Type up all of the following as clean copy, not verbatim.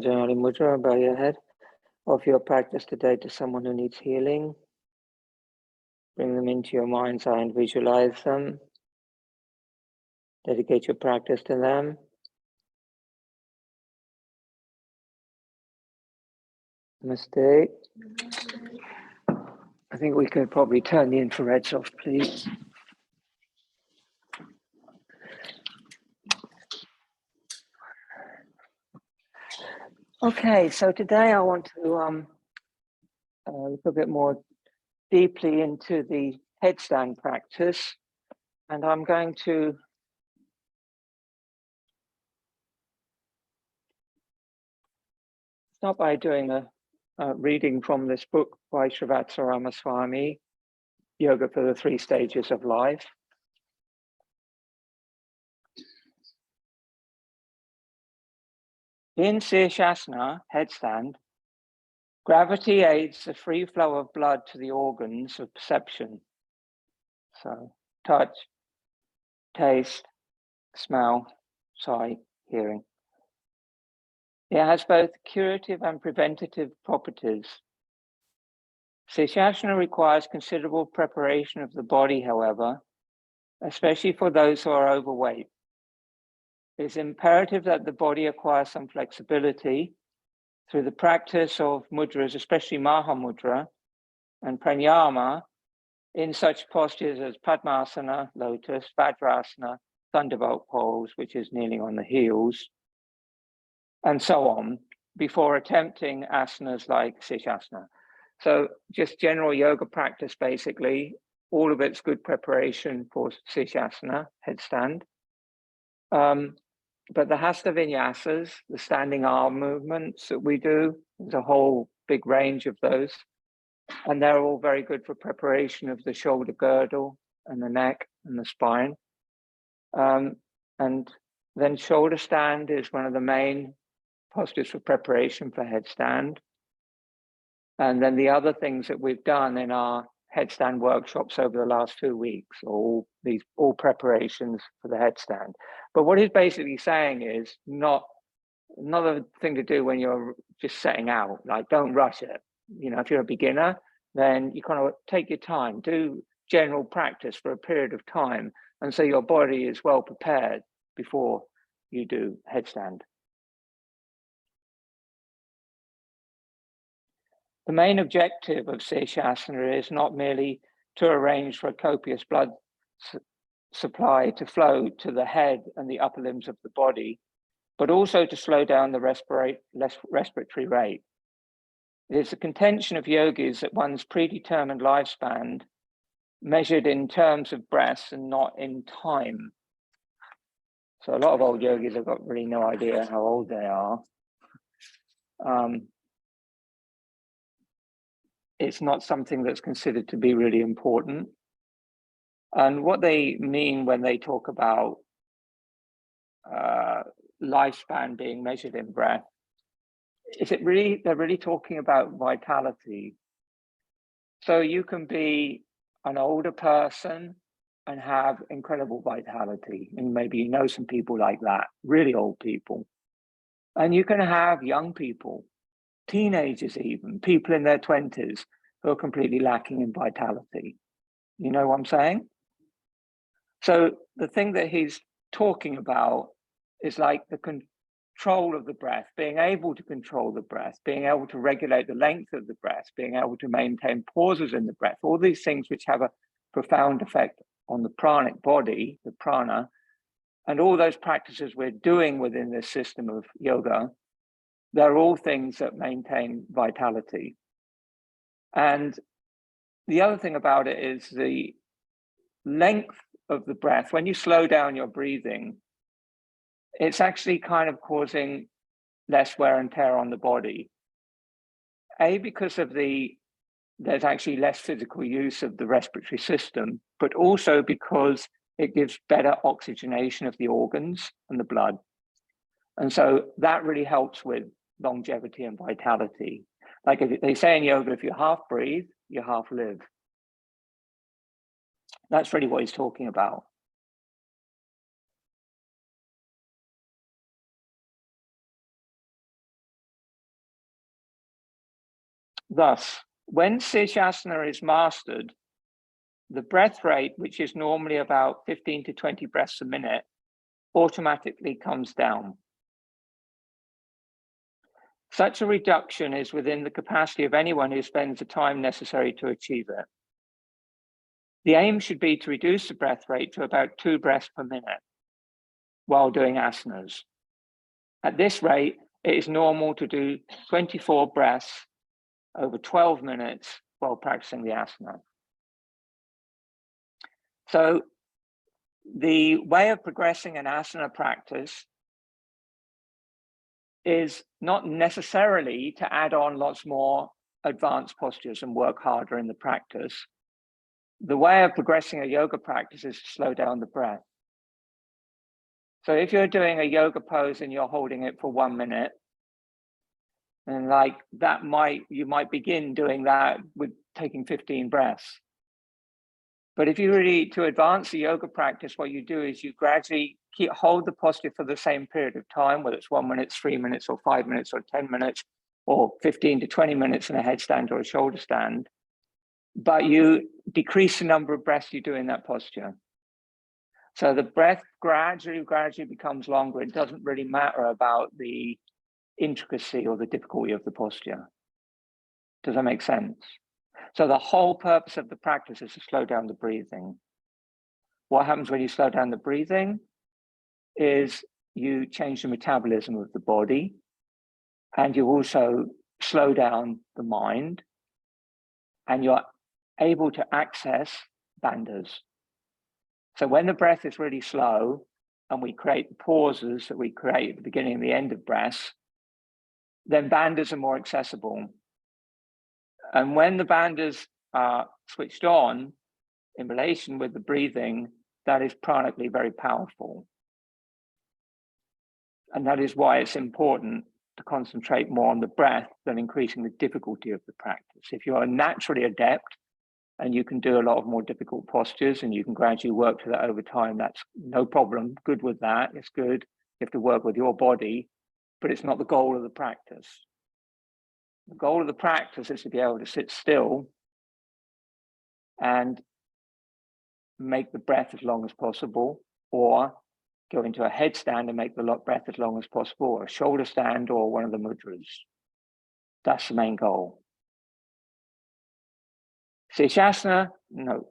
Janali Mudra, bow your head. Offer your practice today to someone who needs healing. Bring them into your mind's eye and visualize them. Dedicate your practice to them. Namaste. I think we could probably turn the infrareds off, please. Okay, so today I want to look a bit more deeply into the headstand practice, and I'm going to start by doing a reading from this book by Srivatsa Ramaswami, Yoga for the Three Stages of Life. In Sirsasana, headstand, gravity aids the free flow of blood to the organs of perception. So touch, taste, smell, sight, hearing. It has both curative and preventative properties. Sirsasana requires considerable preparation of the body, however, especially for those who are overweight. It is imperative that the body acquire some flexibility through the practice of mudras, especially Mahamudra and pranayama, in such postures as Padmasana, lotus, Vajrasana, thunderbolt pose, which is kneeling on the heels, and so on, before attempting asanas like Sirsasana. So just general yoga practice, basically, all of it's good preparation for Sirsasana, headstand. But the Hasta Vinyasas, the standing arm movements that we do, there's a whole big range of those. And they're all very good for preparation of the shoulder girdle and the neck and the spine. And then shoulder stand is one of the main postures for preparation for headstand. And then the other things that we've done in our headstand workshops over the last 2 weeks, all preparations for the headstand. But what he's basically saying is not a thing to do when you're just setting out, like don't rush it. You know, if you're a beginner, then you kind of take your time, do general practice for a period of time. And so your body is well prepared before you do headstand. The main objective of Sirsasana is not merely to arrange for a copious blood supply to flow to the head and the upper limbs of the body, but also to slow down the respiratory rate. It is the contention of yogis that one's predetermined lifespan, measured in terms of breaths and not in time. So a lot of old yogis have got really no idea how old they are. It's not something that's considered to be really important. And what they mean when they talk about lifespan being measured in breath, is it really, they're really talking about vitality. So you can be an older person and have incredible vitality. And maybe you know some people like that, really old people. And you can have young people, teenagers even, people in their 20s who are completely lacking in vitality. You know what I'm saying? So the thing that he's talking about is like the control of the breath, being able to control the breath, being able to regulate the length of the breath, being able to maintain pauses in the breath, all these things which have a profound effect on the pranic body, the prana, and all those practices we're doing within this system of yoga, they're all things that maintain vitality. And the other thing about it is the length of the breath. When you slow down your breathing, it's actually kind of causing less wear and tear on the body. Because of there's actually less physical use of the respiratory system, but also because it gives better oxygenation of the organs and the blood. And so that really helps with longevity and vitality. Like they say in yoga, if you half breathe, you half live. That's really what he's talking about. Thus, when Shirshasana is mastered, the breath rate, which is normally about 15 to 20 breaths a minute, automatically comes down. Such a reduction is within the capacity of anyone who spends the time necessary to achieve it. The aim should be to reduce the breath rate to about 2 breaths per minute while doing asanas. At this rate, it is normal to do 24 breaths over 12 minutes while practicing the asana. So the way of progressing an asana practice is not necessarily to add on lots more advanced postures and work harder in the practice. The way of progressing a yoga practice is to slow down the breath. So if you're doing a yoga pose and you're holding it for 1 minute, and like that you might begin doing that with taking 15 breaths. But if you really, to advance the yoga practice, what you do is you gradually hold the posture for the same period of time, whether it's 1 minute, 3 minutes, or 5 minutes, or 10 minutes, or 15 to 20 minutes in a headstand or a shoulder stand. But you decrease the number of breaths you do in that posture. So the breath gradually becomes longer. It doesn't really matter about the intricacy or the difficulty of the posture. Does that make sense? So the whole purpose of the practice is to slow down the breathing. What happens when you slow down the breathing is you change the metabolism of the body, and you also slow down the mind, and you're able to access bandhas. So when the breath is really slow and we create the pauses that we create at the beginning and the end of breaths, then bandhas are more accessible. And when the bandhas are switched on in relation with the breathing, that is pranically very powerful. And that is why it's important to concentrate more on the breath than increasing the difficulty of the practice. If you are naturally adept and you can do a lot of more difficult postures and you can gradually work to that over time, that's no problem. Good with that, it's good. You have to work with your body, but it's not the goal of the practice. The goal of the practice is to be able to sit still and make the breath as long as possible, or go into a headstand and make the breath as long as possible, or a shoulder stand, or one of the mudras. That's the main goal. Shirshasana, no.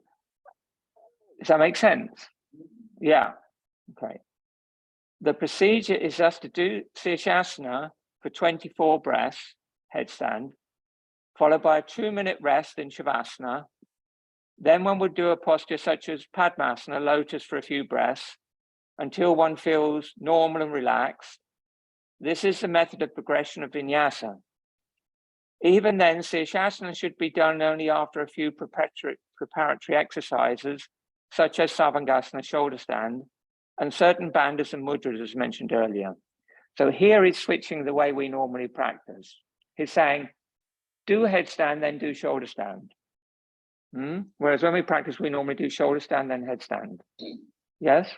Does that make sense? Yeah, okay. The procedure is just to do Shirshasana for 24 breaths, headstand, followed by a 2-minute rest in Shavasana. Then one would do a posture such as Padmasana, lotus, for a few breaths, until one feels normal and relaxed. This is the method of progression of Vinyasa. Even then, Shirshasana should be done only after a few preparatory exercises, such as Savangasana, shoulder stand, and certain bandhas and mudras, as mentioned earlier. So here he's switching the way we normally practice. He's saying, do headstand, then do shoulder stand. Whereas when we practice, we normally do shoulder stand, then headstand. Yes?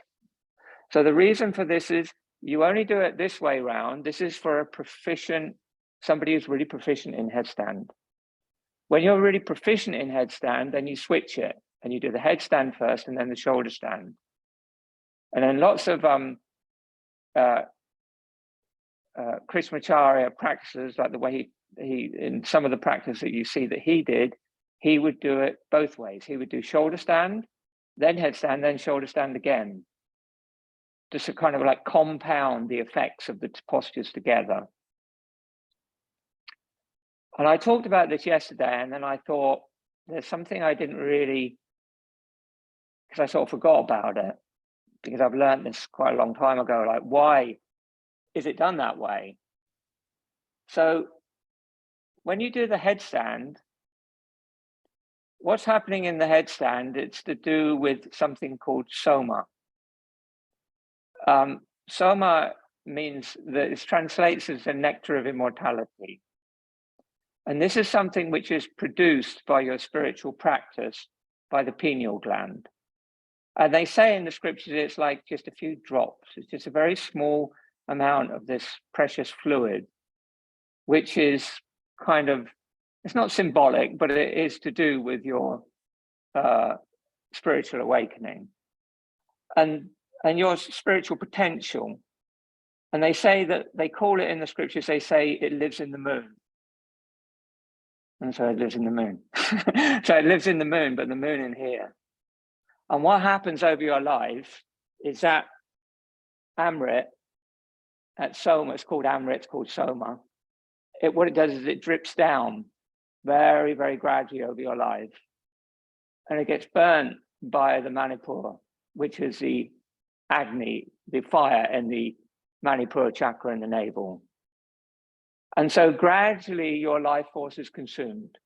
So the reason for this is you only do it this way round. This is for a proficient, somebody who's really proficient in headstand. When you're really proficient in headstand, then you switch it and you do the headstand first and then the shoulder stand. And then lots of Krishnamacharya practices, like the way he in some of the practice that you see that he did, he would do it both ways. He would do shoulder stand, then headstand, then shoulder stand again. Just to kind of like compound the effects of the postures together. And I talked about this yesterday, and then I thought there's something I didn't really, because I sort of forgot about it, because I've learned this quite a long time ago, like why is it done that way? So when you do the headstand, what's happening in the headstand, it's to do with something called soma. Soma means that it translates as the nectar of immortality. And this is something which is produced by your spiritual practice by the pineal gland. And they say in the scriptures, it's like just a few drops. It's just a very small amount of this precious fluid, which is kind of it's not symbolic, but it is to do with your spiritual awakening and your spiritual potential. And they say that, they call it in the scriptures, they say it lives in the moon. And so it lives in the moon. So it lives in the moon, but the moon in here. And what happens over your life is that Amrit, at Soma, it's called Amrit, it's called Soma. What it does is it drips down very, very gradually over your life. And it gets burnt by the Manipur, which is the Agni, the fire in the Manipur chakra in the navel. And so gradually your life force is consumed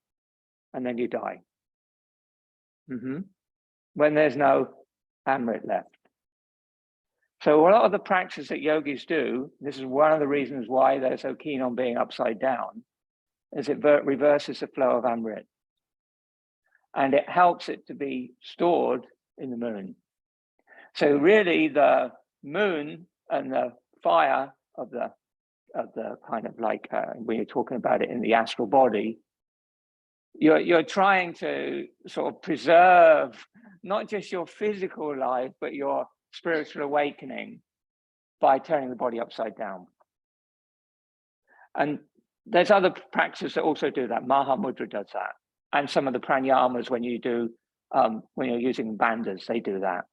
and then you die. When there's no Amrit left. So a lot of the practice that yogis do, this is one of the reasons why they're so keen on being upside down, is it reverses the flow of Amrit. And it helps it to be stored in the moon. So really the moon and the fire of the kind of like, when you're talking about it in the astral body, you're trying to sort of preserve not just your physical life, but your spiritual awakening by turning the body upside down. And there's other practices that also do that. Maha Mudra does that. And some of the pranayamas, when you do, when you're using bandhas, they do that.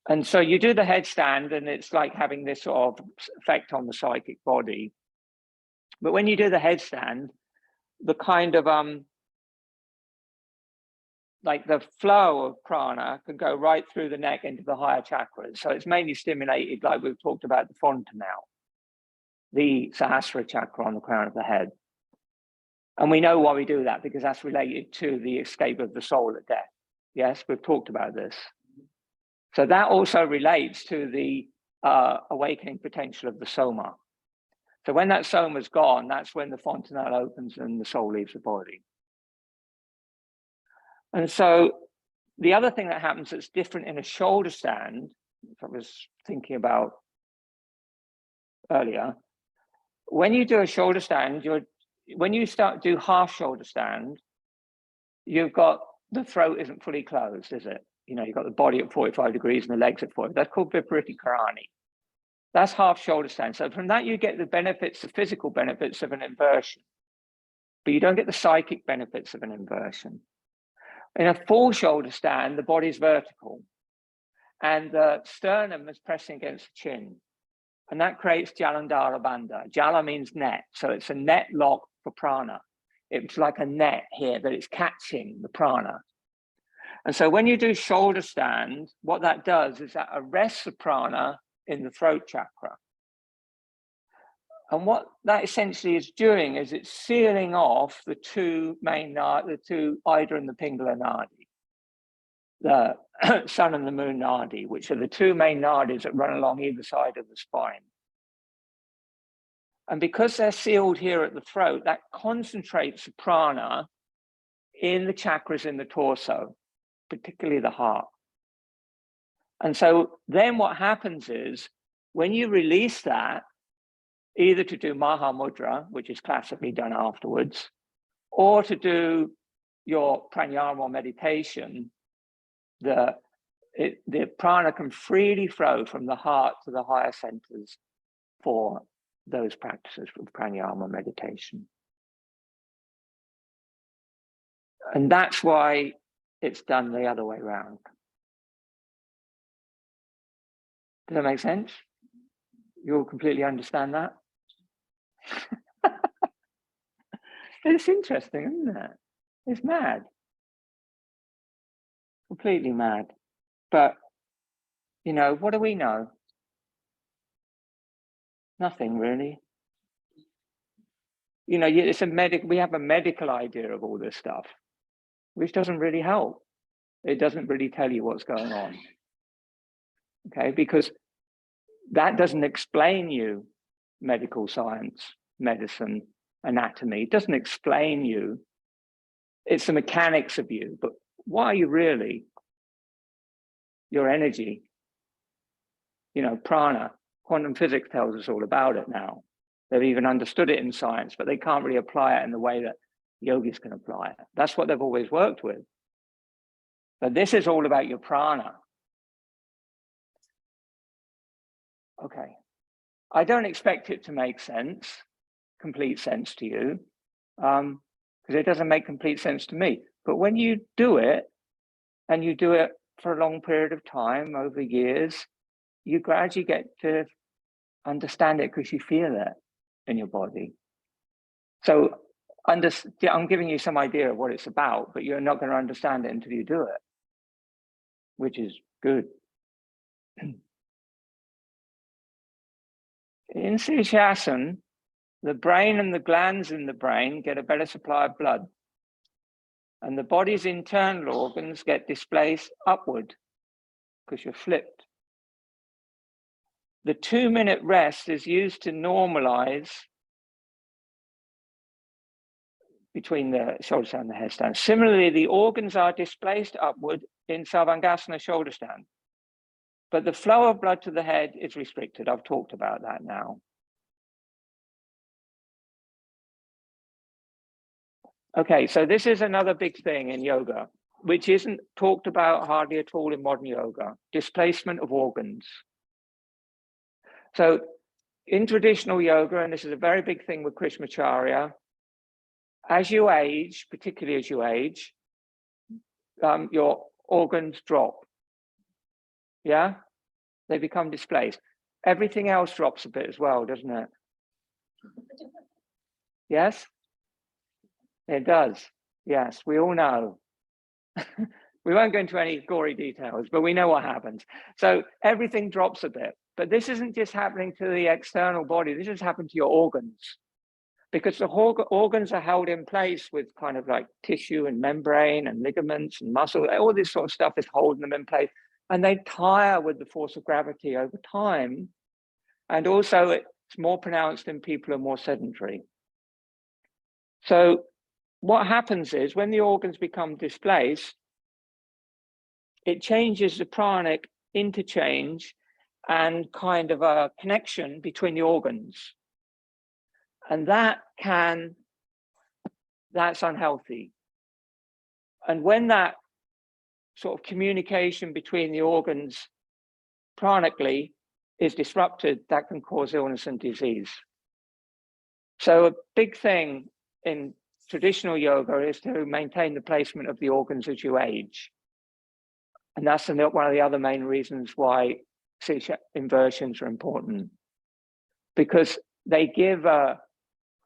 And so you do the headstand and it's like having this sort of effect on the psychic body. But when you do the headstand, the kind of, like the flow of prana can go right through the neck into the higher chakras. So it's mainly stimulated, like we've talked about the fontanelle, the Sahasrara chakra on the crown of the head. And we know why we do that, because that's related to the escape of the soul at death. Yes, we've talked about this. So that also relates to the awakening potential of the soma. So when that soma is gone, that's when the fontanelle opens and the soul leaves the body. And so the other thing that happens that's different in a shoulder stand, I was thinking about earlier, when you do a shoulder stand, when you do half shoulder stand, you've got, the throat isn't fully closed, is it? You know, you've got the body at 45 degrees and the legs at 40. That's called Vipariti Karani. That's half shoulder stand. So from that, you get the benefits, the physical benefits of an inversion, but you don't get the psychic benefits of an inversion. In a full shoulder stand, the body's vertical and the sternum is pressing against the chin. And that creates Jalandhara Bandha. Jala means net. So it's a net lock for prana. It's like a net here that it's catching the prana. And so when you do shoulder stand, what that does is that arrests the prana in the throat chakra. And what that essentially is doing is it's sealing off the two main, the two Ida and the Pingala Nadi, the sun and the moon Nadi, which are the two main nadis that run along either side of the spine. And because they're sealed here at the throat, that concentrates the prana in the chakras in the torso, particularly the heart. And so then what happens is when you release that, either to do Maha Mudra, which is classically done afterwards, or to do your pranayama meditation, the prana can freely flow from the heart to the higher centers for those practices with pranayama meditation. And that's why it's done the other way around. Does that make sense? You all completely understand that? It's interesting, isn't it? It's mad. Completely mad. But, you know, what do we know? Nothing really. You know, it's we have a medical idea of all this stuff, which doesn't really help. It doesn't really tell you what's going on. Okay, because that doesn't explain you medical science, medicine, anatomy. It doesn't explain you. It's the mechanics of you, but what are you really? Your energy. You know, prana, quantum physics tells us all about it now. They've even understood it in science, but they can't really apply it in the way that Yogis can apply it. That's what they've always worked with. But this is all about your prana. Okay. I don't expect it to make sense, complete sense to you, because it doesn't make complete sense to me. But when you do it, and you do it for a long period of time, over years, you gradually get to understand it because you feel it in your body. So I'm giving you some idea of what it's about, but you're not going to understand it until you do it, which is good. In Sirsasana, the brain and the glands in the brain get a better supply of blood, and the body's internal organs get displaced upward because you're flipped. The 2-minute rest is used to normalize between the shoulder stand and the headstand. Similarly, the organs are displaced upward in Sarvangasana shoulder stand, but the flow of blood to the head is restricted. I've talked about that now. Okay, so this is another big thing in yoga, which isn't talked about hardly at all in modern yoga: displacement of organs. So in traditional yoga, and this is a very big thing with Krishnamacharya, as you age, particularly as you age, your organs drop. Yeah, they become displaced. Everything else drops a bit as well, doesn't it? Yes, it does. Yes, we all know. We won't go into any gory details, but we know what happens. So everything drops a bit, but this isn't just happening to the external body. This has happened to your organs, because the organs are held in place with kind of like tissue and membrane and ligaments and muscle. All this sort of stuff is holding them in place, and they tire with the force of gravity over time. And also it's more pronounced in people who are more sedentary. So what happens is when the organs become displaced, it changes the pranic interchange and kind of a connection between the organs. And that's unhealthy. And when that sort of communication between the organs pranically is disrupted, that can cause illness and disease. So a big thing in traditional yoga is to maintain the placement of the organs as you age. And that's one of the other main reasons why inversions are important, because they give a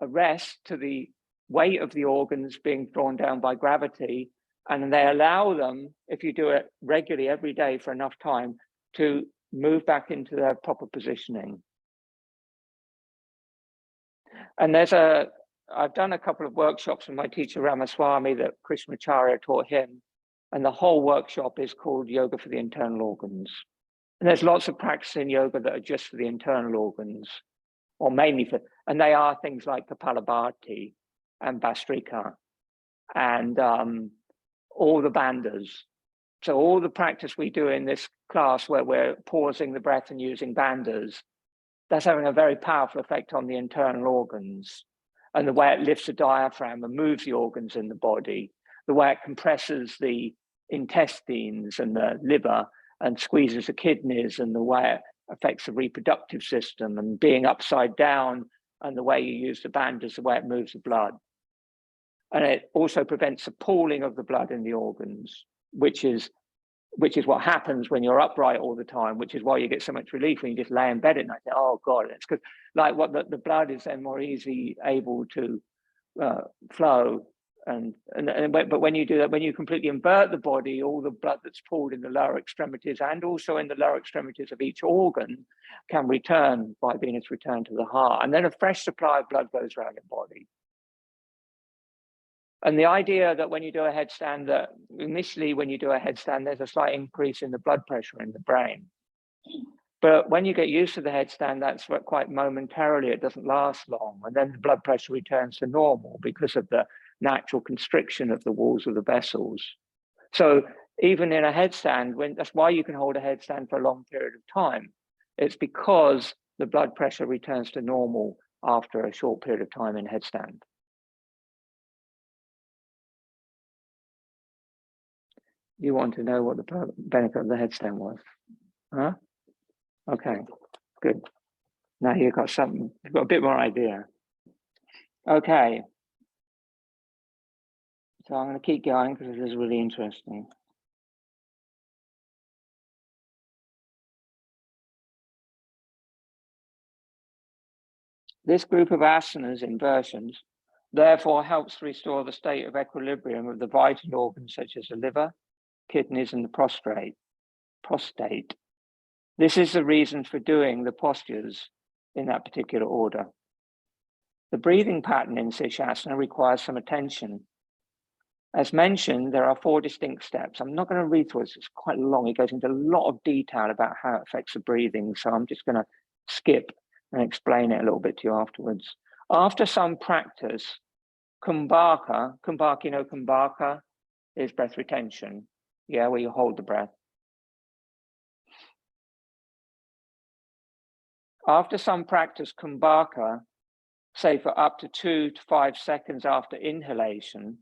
rest to the weight of the organs being drawn down by gravity, and they allow them, if you do it regularly every day for enough time, to move back into their proper positioning. And I've done a couple of workshops with my teacher Ramaswami that Krishnamacharya taught him, and the whole workshop is called Yoga for the Internal Organs. And there's lots of practice in yoga that are just for the internal organs, or mainly for, and they are things like Kapalabhati and Bhastrika and all the bandhas. So all the practice we do in this class where we're pausing the breath and using bandhas, that's having a very powerful effect on the internal organs, and the way it lifts the diaphragm and moves the organs in the body, the way it compresses the intestines and the liver and squeezes the kidneys, and the way it affects the reproductive system, and being upside down, and the way you use the bandhas, the way it moves the blood. And it also prevents the pooling of the blood in the organs, which is what happens when you're upright all the time, which is why you get so much relief when you just lay in bed at night. Oh God, it's because like the blood is then more easily able to flow. But when you do that, when you completely invert the body, all the blood that's pooled in the lower extremities and also in the lower extremities of each organ can return by being its return to the heart. And then a fresh supply of blood goes around your body. And the idea that when you do a headstand, that initially when you do a headstand, there's a slight increase in the blood pressure in the brain. But when you get used to the headstand, that's quite momentarily, it doesn't last long. And then the blood pressure returns to normal because of the natural constriction of the walls of the vessels. So even in a headstand, that's why you can hold a headstand for a long period of time. It's because the blood pressure returns to normal after a short period of time in headstand. You want to know what the benefit of the headstand was, huh? Okay, good. Now you've got something, you've got a bit more idea. Okay. So I'm going to keep going because this is really interesting. This group of asanas, inversions, therefore helps restore the state of equilibrium of the vital organs such as the liver, kidneys, and the prostate. This is the reason for doing the postures in that particular order. The breathing pattern in Sirsasana requires some attention. As mentioned, there are 4 distinct steps. I'm not going to read through it, it's quite long. It goes into a lot of detail about how it affects the breathing. So I'm just going to skip and explain it a little bit to you afterwards. After some practice, kumbhaka, you know, kumbhaka is breath retention. Yeah, where you hold the breath. After some practice, kumbhaka, say for up to 2 to 5 seconds after inhalation,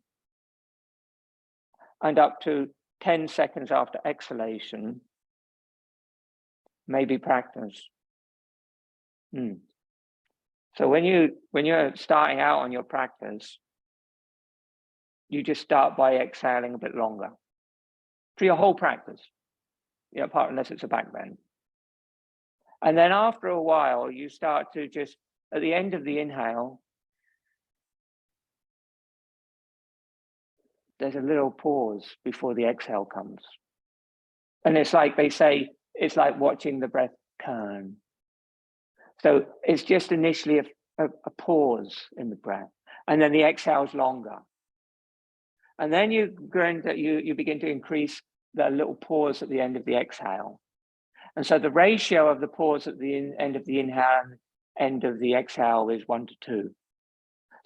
and up to 10 seconds after exhalation, may be practiced. So when you're starting out on your practice, you just start by exhaling a bit longer for your whole practice, you know, apart unless it's a back bend. And then after a while, you start to just, at the end of the inhale, there's a little pause before the exhale comes. And it's like they say, it's like watching the breath turn. So it's just initially a pause in the breath, and then the exhale is longer. And then you begin to increase the little pause at the end of the exhale. And so the ratio of the pause at the end of the inhale and end of the exhale is 1 to 2.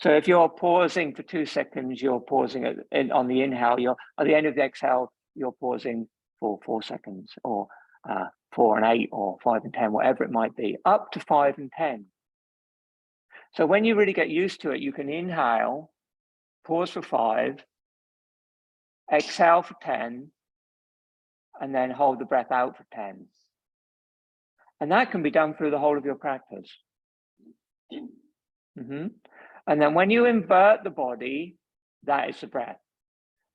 So if you're pausing for 2 seconds, you're pausing on the inhale, at the end of the exhale, you're pausing for 4 seconds, or 4 and 8, or 5 and 10, whatever it might be, up to 5 and 10. So when you really get used to it, you can inhale, pause for 5, exhale for 10, and then hold the breath out for 10. And that can be done through the whole of your practice. And then when you invert the body, that is the breath.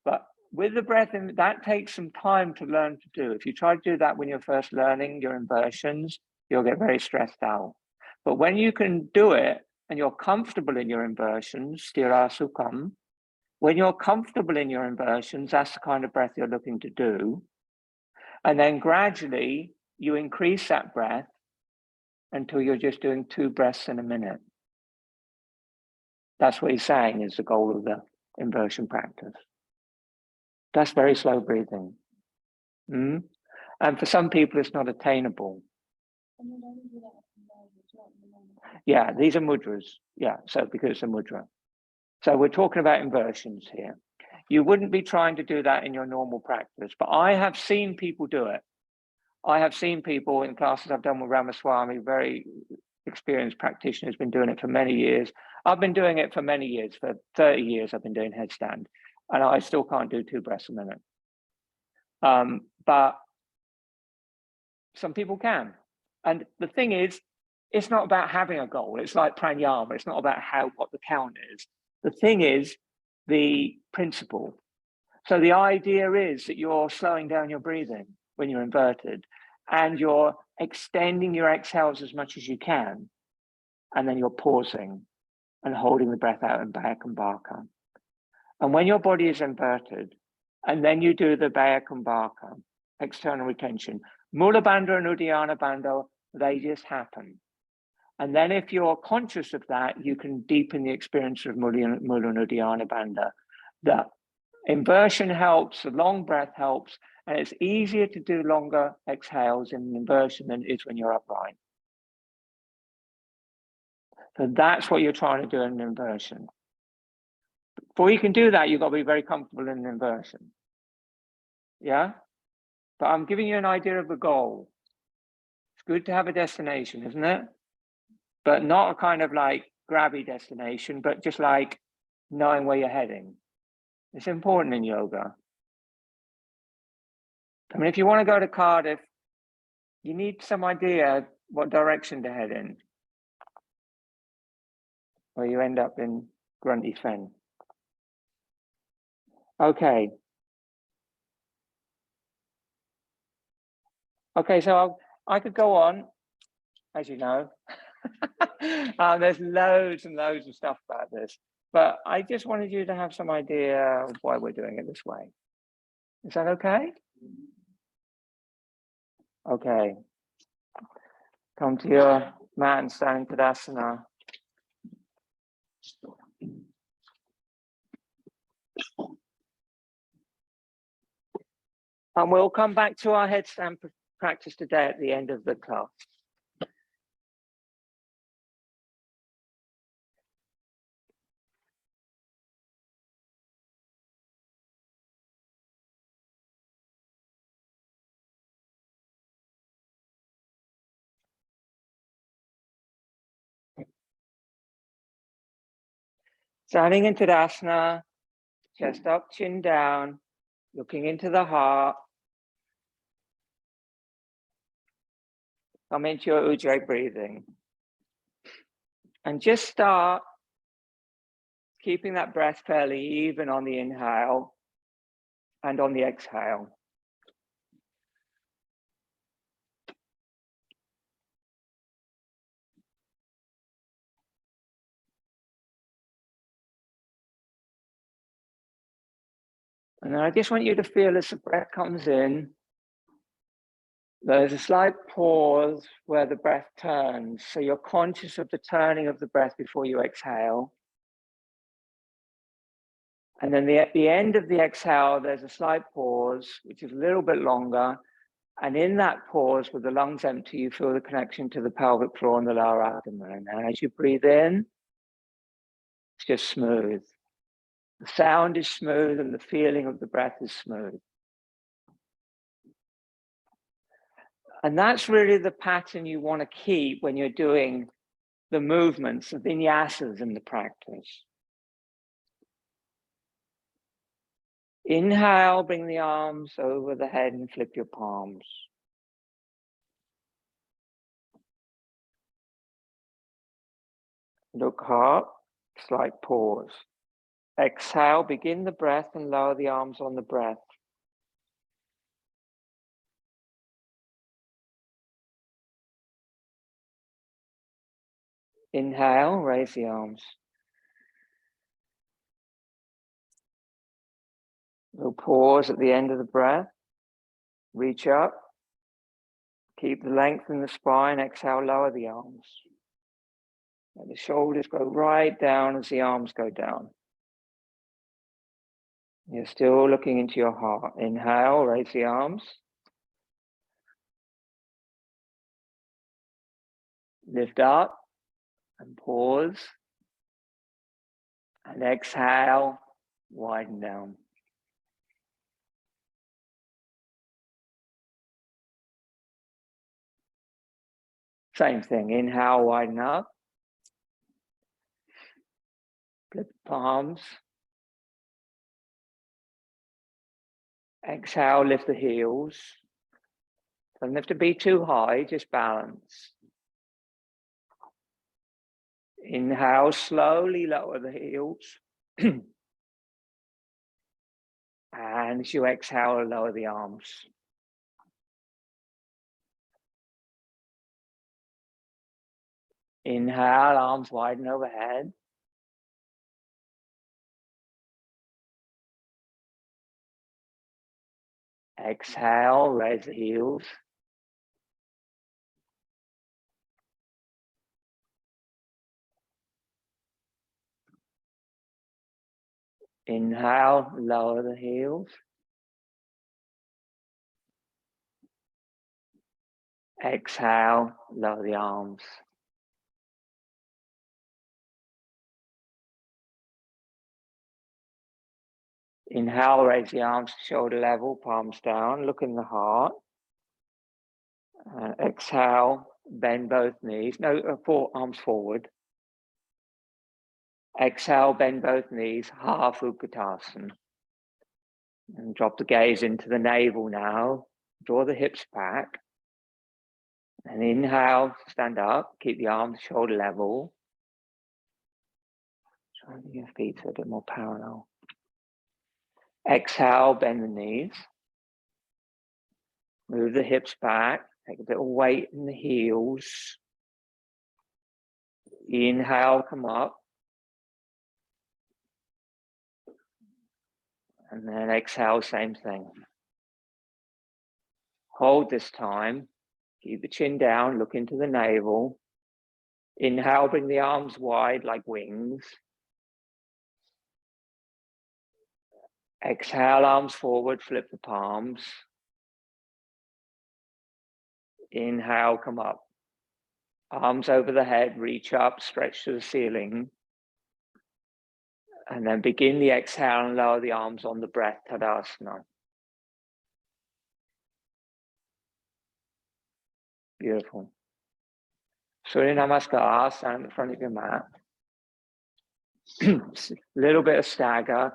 But with the breath, that takes some time to learn to do. If you try to do that when you're first learning your inversions, you'll get very stressed out. But when you can do it and you're comfortable in your inversions, sthira sukham, when you're comfortable in your inversions, that's the kind of breath you're looking to do. And then gradually you increase that breath until you're just doing 2 breaths in a minute. That's what he's saying is the goal of the inversion practice. That's very slow breathing. And for some people, it's not attainable. Yeah, these are mudras. Yeah, so because it's a mudra. So we're talking about inversions here. You wouldn't be trying to do that in your normal practice, but I have seen people do it. I have seen people in classes I've done with Ramaswami, very experienced practitioners, been doing it for many years. I've been doing it for many years, for 30 years I've been doing headstand, and I still can't do 2 breaths a minute. But some people can. And the thing is, it's not about having a goal. It's like pranayama. It's not about what the count is. The thing is the principle. So the idea is that you're slowing down your breathing when you're inverted, and you're extending your exhales as much as you can, and then you're pausing and holding the breath out in Baya Kumbhaka. And when your body is inverted, and then you do the Baya Kumbhaka, external retention, Mula Bandha and Uddiyana Bandha, they just happen. And then if you're conscious of that, you can deepen the experience of Mula and Uddiyana Bandha. The inversion helps, the long breath helps, and it's easier to do longer exhales in inversion than it is when you're upright. So that's what you're trying to do in an inversion. Before you can do that, you've got to be very comfortable in an inversion. Yeah? But I'm giving you an idea of the goal. It's good to have a destination, isn't it? But not a kind of like grabby destination, but just like knowing where you're heading. It's important in yoga. I mean, if you want to go to Cardiff, you need some idea what direction to head in, or you end up in Grundy Fen. Okay. Okay, so I could go on, as you know. There's loads and loads of stuff about this, but I just wanted you to have some idea of why we're doing it this way. Is that okay? Okay. Come to your mat and standing Tadasana. And we'll come back to our headstand practice today at the end of the class. Standing in Tadasana, chest up, chin down, looking into the heart. Come into your Ujjayi breathing. And just start keeping that breath fairly even on the inhale and on the exhale. And then I just want you to feel as the breath comes in, there's a slight pause where the breath turns. So you're conscious of the turning of the breath before you exhale. And then at the end of the exhale, there's a slight pause, which is a little bit longer. And in that pause, with the lungs empty, you feel the connection to the pelvic floor and the lower abdomen. And as you breathe in, it's just smooth. The sound is smooth and the feeling of the breath is smooth. And that's really the pattern you want to keep when you're doing the movements, the vinyasas in the practice. Inhale, bring the arms over the head and flip your palms. Look up, slight pause. Exhale, begin the breath and lower the arms on the breath. Inhale, raise the arms. We'll pause at the end of the breath. Reach up. Keep the length in the spine. Exhale, lower the arms. Let the shoulders go right down as the arms go down. You're still looking into your heart. Inhale, raise the arms. Lift up and pause. And exhale, widen down. Same thing. Inhale, widen up. Flip the palms. Exhale, lift the heels. Doesn't have to be too high, just balance. Inhale, slowly lower the heels. And as you exhale, lower the arms. Inhale, arms widen overhead. Exhale, raise the heels. Inhale, lower the heels. Exhale, lower the arms. Inhale, raise the arms to shoulder level, palms down, look in the heart. Exhale, bend both knees. No, arms forward. Exhale, bend both knees, half Utkatasana. And drop the gaze into the navel now. Draw the hips back. And inhale, stand up, keep the arms shoulder level. Try to get your feet a bit more parallel. Exhale, bend the knees. Move the hips back, take a bit of weight in the heels. Inhale, come up. And then exhale, same thing. Hold this time. Keep the chin down, look into the navel. Inhale, bring the arms wide like wings. Exhale, arms forward, flip the palms. Inhale, come up. Arms over the head, reach up, stretch to the ceiling. And then begin the exhale and lower the arms on the breath, Tadasana. Beautiful. Surya Namaskar, stand in front of your mat. A little bit of stagger,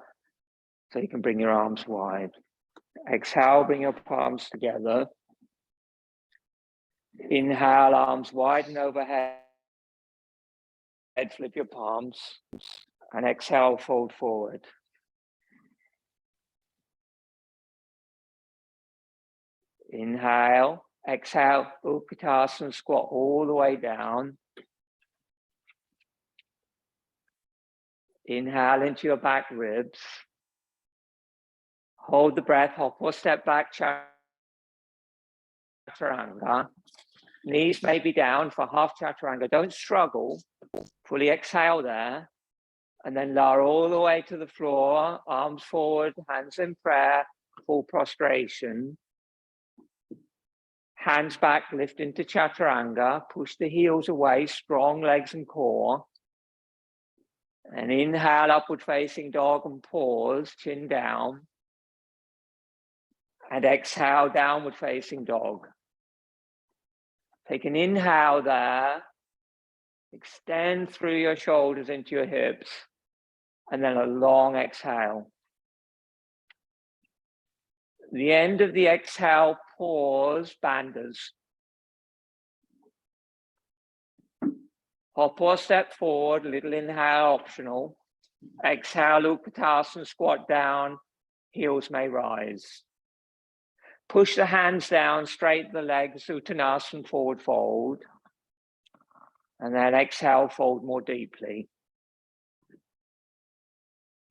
so you can bring your arms wide. Exhale, bring your palms together. Inhale, arms wide and overhead. Flip your palms. And exhale, fold forward. Inhale, exhale, Utkatasana, squat all the way down. Inhale into your back ribs. Hold the breath, hop or step back, Chaturanga. Knees may be down for half Chaturanga. Don't struggle. Fully exhale there. And then lower all the way to the floor. Arms forward, hands in prayer, full prostration. Hands back, lift into Chaturanga. Push the heels away, strong legs and core. And inhale, upward facing dog and pause, chin down. And exhale, downward facing dog. Take an inhale there. Extend through your shoulders into your hips. And then a long exhale. The end of the exhale, pause, bandhas. Hop or step forward, little inhale optional. Exhale, Utkatasana, squat down, heels may rise. Push the hands down, straighten the legs, Uttanasana, forward fold. And then exhale, fold more deeply.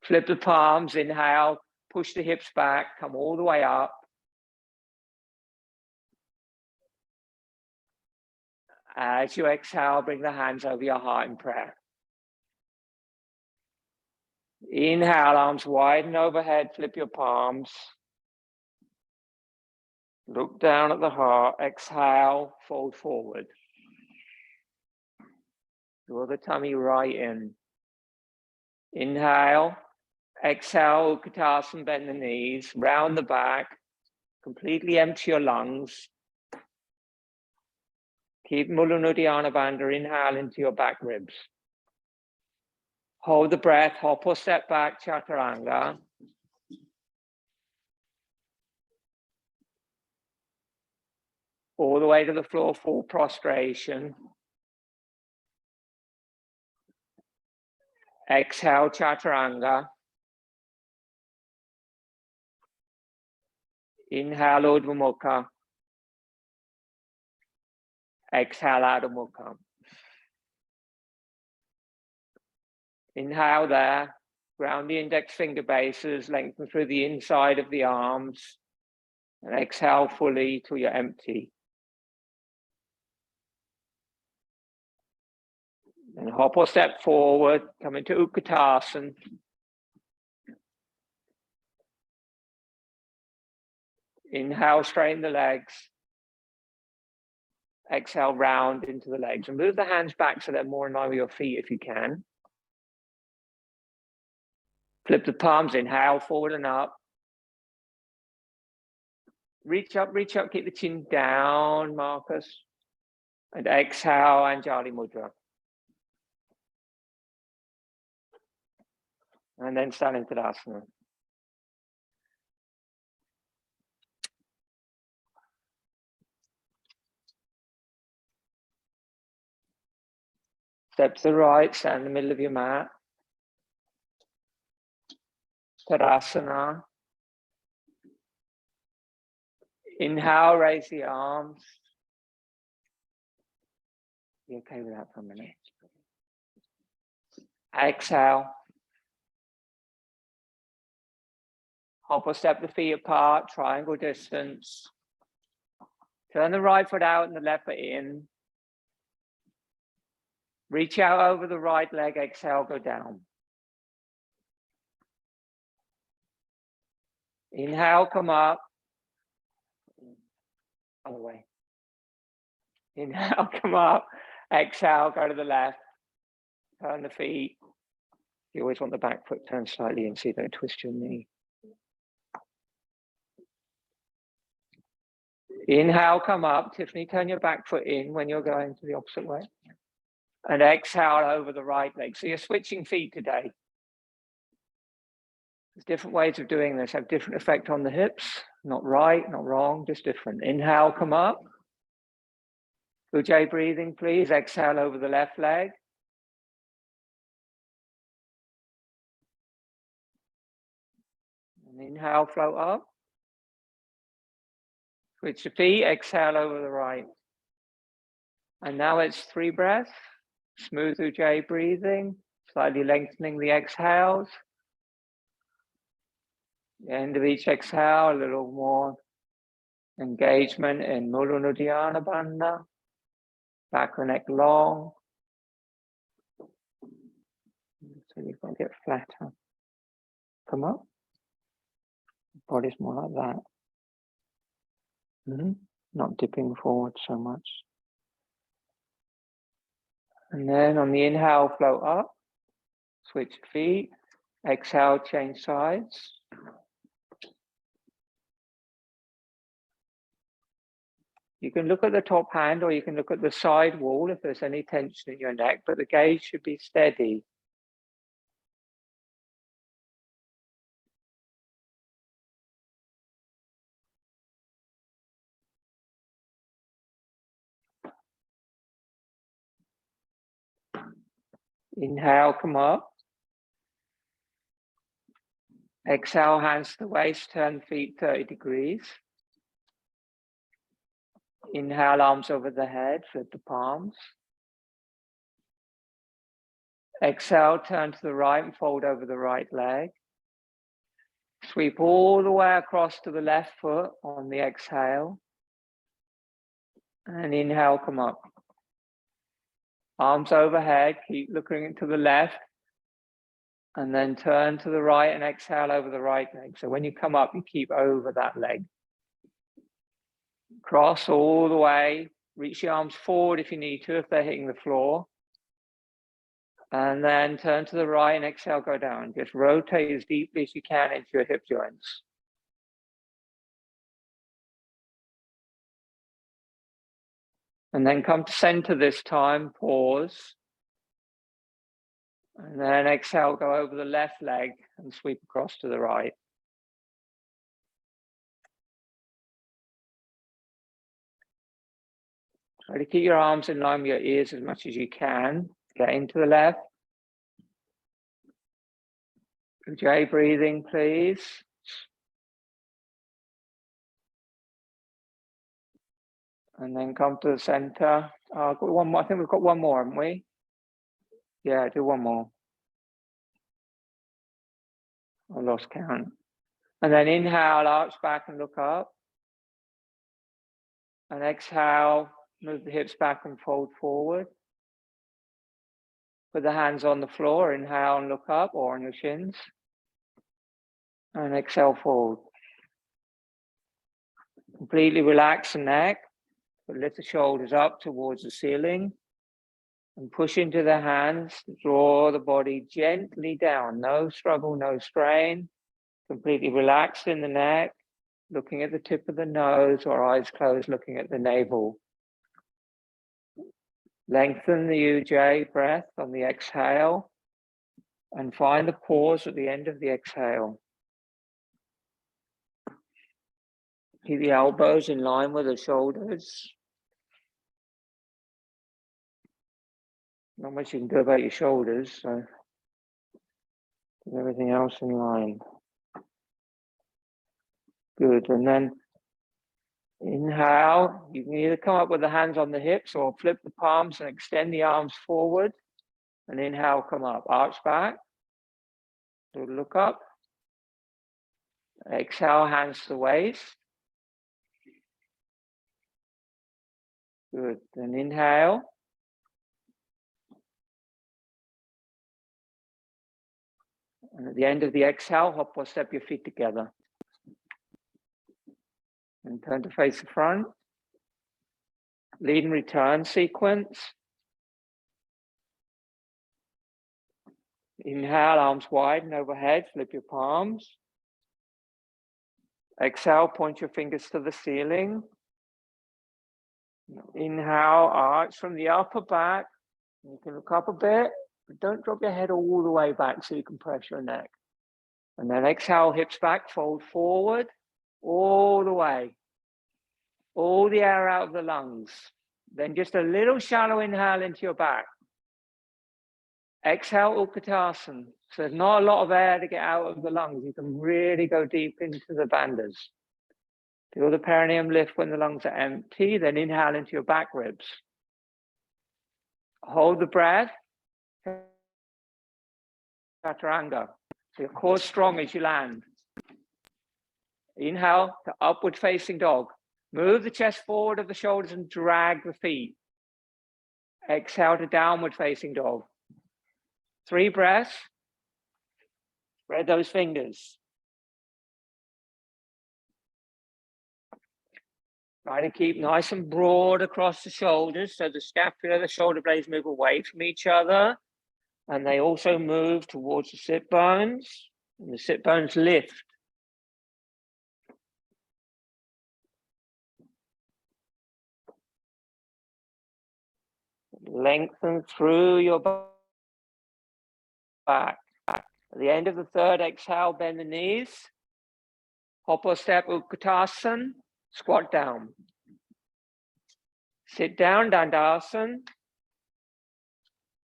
Flip the palms, inhale, push the hips back, come all the way up. As you exhale, bring the hands over your heart in prayer. Inhale, arms widen overhead, flip your palms. Look down at the heart, exhale, fold forward. Draw the tummy right in. Inhale, exhale, Utkatasana, bend the knees, round the back, completely empty your lungs. Keep Mula Uddiyana Bandha, inhale into your back ribs. Hold the breath, hop or step back, Chaturanga. All the way to the floor, full prostration. Exhale, Chaturanga. Inhale, Urdhva Mukha. Exhale, Adho Mukha. Inhale there. Ground the index finger bases, lengthen through the inside of the arms. And exhale fully till you're empty. And hop or step forward, come into Utkatasana. Inhale, straighten the legs. Exhale, round into the legs. And move the hands back so they're more in line with your feet if you can. Flip the palms, inhale, forward and up. Reach up, keep the chin down, Marcus. And exhale, Anjali Mudra. And then stand in Tadasana. Step to the right, stand in the middle of your mat. Tadasana. Inhale, raise the arms. You okay with that for a minute? Exhale. Hop or step the feet apart, triangle distance. Turn the right foot out and the left foot in. Reach out over the right leg, exhale, go down. Inhale, come up. Other way. Inhale, come up. Exhale, go to the left. Turn the feet. You always want the back foot turned slightly in so you don't twist your knee. Inhale, come up. Tiffany, turn your back foot in when you're going to the opposite way. And exhale over the right leg. So you're switching feet today. There's different ways of doing this, have different effect on the hips. Not right, not wrong, just different. Inhale, come up. Ujjayi breathing, please. Exhale over the left leg. And inhale, float up. Switch the feet, exhale over the right. And now it's 3 breaths. Smooth Ujjayi breathing, slightly lengthening the exhales. The end of each exhale, a little more engagement in Mula Uddiyana Bandha. Back of the neck long. So you've got to get flatter. Come up. Body's more like that. Not dipping forward so much. And then on the inhale, float up. Switch feet. Exhale, change sides. You can look at the top hand or you can look at the side wall if there's any tension in your neck, but the gaze should be steady. Inhale, come up. Exhale, hands to the waist, turn feet 30 degrees. Inhale, arms over the head, flip the palms. Exhale, turn to the right and fold over the right leg. Sweep all the way across to the left foot on the exhale. And inhale, come up. Arms overhead, keep looking to the left. And then turn to the right and exhale over the right leg. So when you come up, you keep over that leg. Cross all the way. Reach your arms forward if you need to, if they're hitting the floor. And then turn to the right and exhale, go down. Just rotate as deeply as you can into your hip joints. And then come to center this time, pause. And then exhale, go over the left leg and sweep across to the right. Try to keep your arms in line with your ears as much as you can. Get into the left. Ujjayi breathing, please. And then come to the center. Got one more. I think we've got one more, haven't we? Yeah, do one more. I lost count. And then inhale, arch back and look up. And exhale, move the hips back and fold forward. Put the hands on the floor, inhale and look up or on your shins. And exhale, fold. Completely relax the neck. Lift the shoulders up towards the ceiling. And push into the hands, draw the body gently down. No struggle, no strain. Completely relaxed in the neck. Looking at the tip of the nose or eyes closed, looking at the navel. Lengthen the Ujjayi breath on the exhale and find the pause at the end of the exhale. Keep the elbows in line with the shoulders. Not much you can do about your shoulders, so everything else in line. Good, and then inhale. You can either come up with the hands on the hips or flip the palms and extend the arms forward. And inhale, come up, arch back. Look up. Exhale, hands to the waist. Good, then inhale. And at the end of the exhale, hop or step your feet together. And turn to face the front. Lead and return sequence. Inhale, arms wide and overhead, flip your palms. Exhale, point your fingers to the ceiling. Inhale, arch from the upper back. You can look up a bit, but don't drop your head all the way back so you can press your neck. And then exhale, hips back, fold forward, all the way. All the air out of the lungs. Then just a little shallow inhale into your back. Exhale, Utkatasana. So there's not a lot of air to get out of the lungs. You can really go deep into the bandhas. Feel the perineum lift when the lungs are empty, then inhale into your back ribs. Hold the breath. Chaturanga. So your core strong as you land. Inhale to upward facing dog. Move the chest forward of the shoulders and drag the feet. Exhale to downward facing dog. 3 breaths. Spread those fingers. Try to keep nice and broad across the shoulders so the scapula, the shoulder blades move away from each other. And they also move towards the sit bones. And the sit bones lift. Lengthen through your back. At the end of the third exhale, bend the knees. Hop or step, Utkatasana. Squat down. Sit down, Dandasana.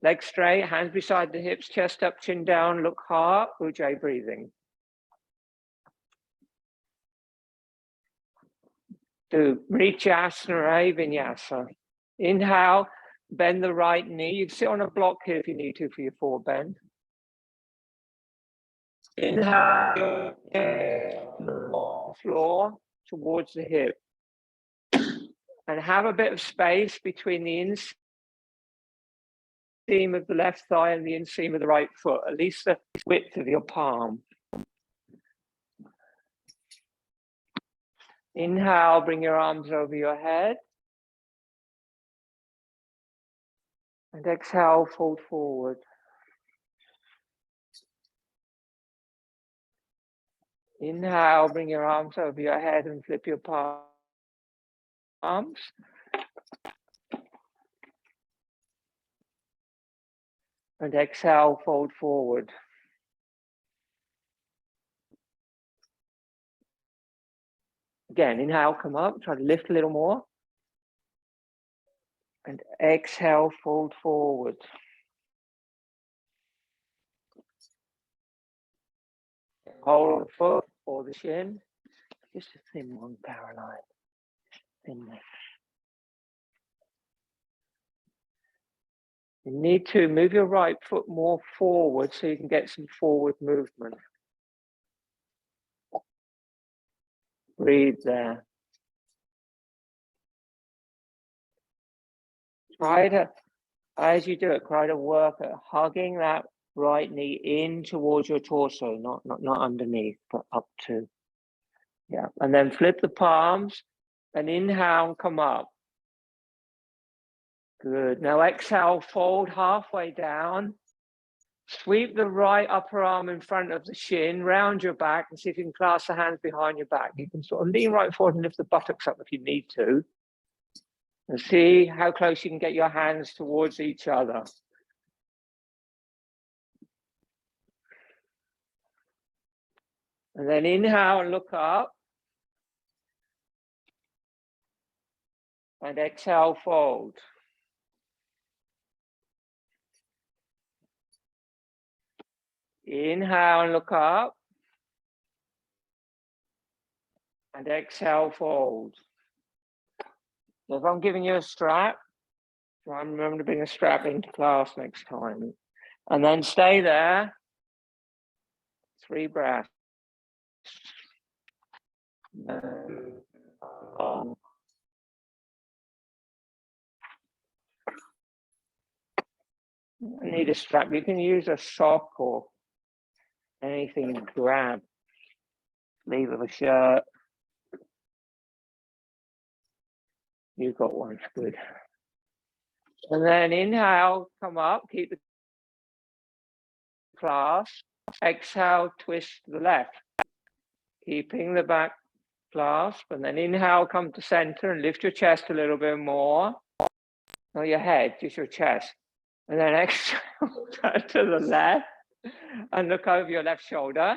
Legs straight, hands beside the hips, chest up, chin down, look hard, Ujjayi breathing. Do Mrityasana, Vinyasa. Inhale, bend the right knee. You can sit on a block here if you need to for your forward bend. Inhale, floor towards the hip. And have a bit of space between the inseam of the left thigh and the inseam of the right foot, at least the width of your palm. Inhale, bring your arms over your head. And exhale, fold forward. Inhale, bring your arms over your head and flip your palms. And exhale, fold forward. Again, inhale, come up, try to lift a little more. And exhale, fold forward. Hold the foot or the shin. Just a thin one, Caroline. Thin neck. You need to move your right foot more forward so you can get some forward movement. Breathe there. Try to, as you do it, try to work at hugging that right knee in towards your torso, not underneath, but up to. Yeah, and then flip the palms and inhale and come up. Good. Now exhale, fold halfway down. Sweep the right upper arm in front of the shin, round your back, and see if you can clasp the hands behind your back. You can sort of lean right forward and lift the buttocks up if you need to. And see how close you can get your hands towards each other. And then inhale and look up. And exhale, fold. Inhale and look up. And exhale, fold. So if I'm giving you a strap, try and remember to bring a strap into class next time. And then stay there. 3 breaths. I need a strap. You can use a sock or anything you grab. Sleeve of a shirt. You've got one, good. And then inhale, come up, keep the clasp. Exhale, twist to the left. Keeping the back clasp. And then inhale, come to center and lift your chest a little bit more. Not your head, just your chest. And then exhale, turn to the left and look over your left shoulder.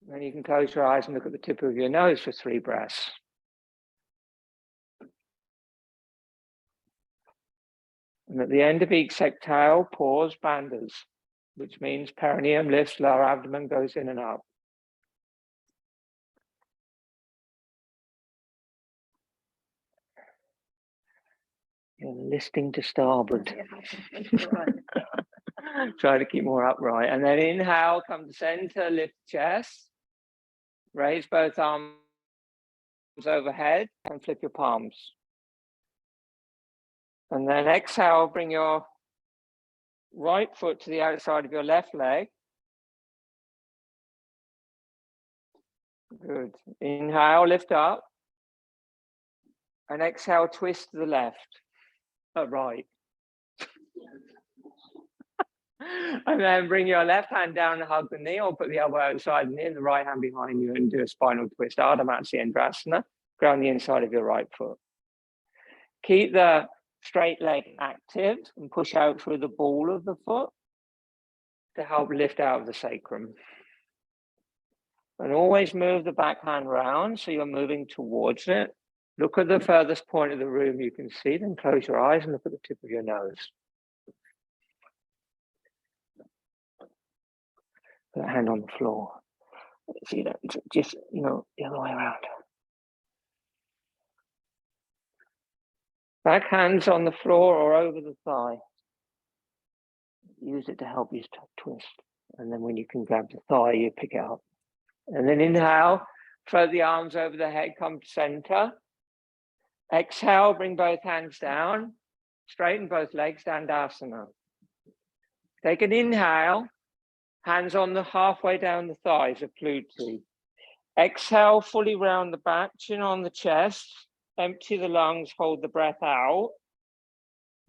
Then you can close your eyes and look at the tip of your nose for 3 breaths. And at the end of each exhale, pause bandhas, which means perineum lifts, lower abdomen goes in and up. You're listing to starboard. Try to keep more upright. And then inhale, come to center, lift chest. Raise both arms overhead and flip your palms. And then exhale, bring your right foot to the outside of your left leg. Good. Inhale, lift up. And exhale, twist to the left. Right. And then bring your left hand down and hug the knee, or put the elbow outside the knee and the right hand behind you and do a spinal twist. Ardha Matsyendrasana. Ground the inside of your right foot. Keep the straight leg active and push out through the ball of the foot to help lift out of the sacrum. And always move the back hand round so you're moving towards it. Look at the furthest point of the room you can see, then close your eyes and look at the tip of your nose. Put a hand on the floor. See that? Just, the other way around. Back hands on the floor or over the thigh. Use it to help you twist. And then when you can grab the thigh, you pick it up. And then inhale, throw the arms over the head, come to center. Exhale, bring both hands down. Straighten both legs, Dandasana. Take an inhale, hands on the halfway down the thighs of Pluti. Exhale, fully round the back, chin on the chest. Empty the lungs, hold the breath out.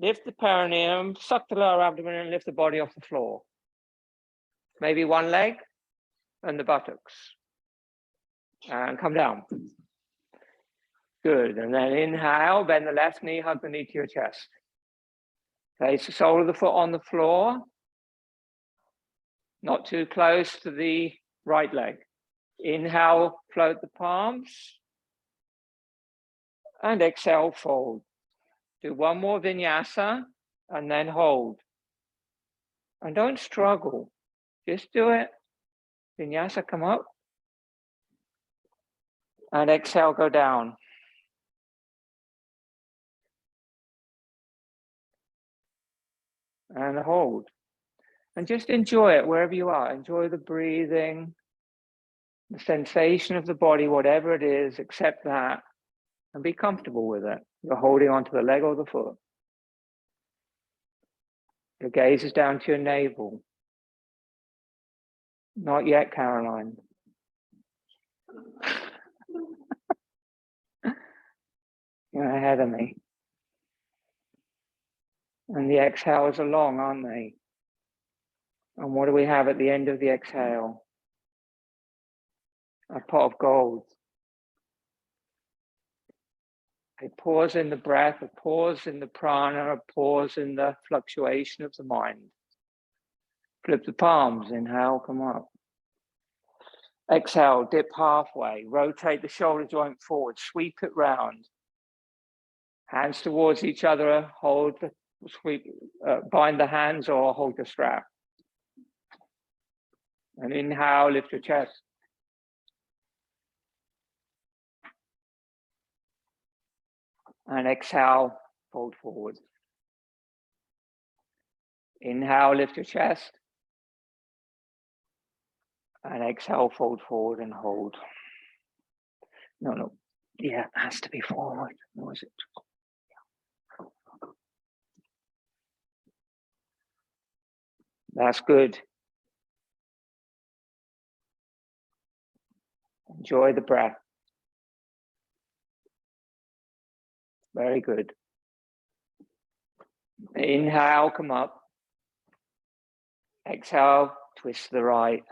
Lift the perineum, suck the lower abdomen and lift the body off the floor. Maybe one leg and the buttocks. And come down. Good, and then inhale, bend the left knee, hug the knee to your chest. Place the sole of the foot on the floor. Not too close to the right leg. Inhale, float the palms. And exhale, fold. Do one more vinyasa and then hold. And don't struggle. Just do it. Vinyasa, come up. And exhale, go down. And hold. And just enjoy it wherever you are. Enjoy the breathing, the sensation of the body, whatever it is, accept that. And be comfortable with it. You're holding onto the leg or the foot. Your gaze is down to your navel. Not yet, Caroline. You're ahead of me. And the exhales are long, aren't they? And what do we have at the end of the exhale? A pot of gold. A pause in the breath, a pause in the prana, a pause in the fluctuation of the mind. Flip the palms, inhale, come up. Exhale, dip halfway, rotate the shoulder joint forward, sweep it round. Hands towards each other, hold the sweep, bind the hands or hold the strap. And inhale, lift your chest. And exhale, fold forward. Inhale, lift your chest. And exhale, fold forward and hold. No. Yeah, it has to be forward. Or is it? That's good. Enjoy the breath. Very good. Inhale, come up. Exhale, twist to the right.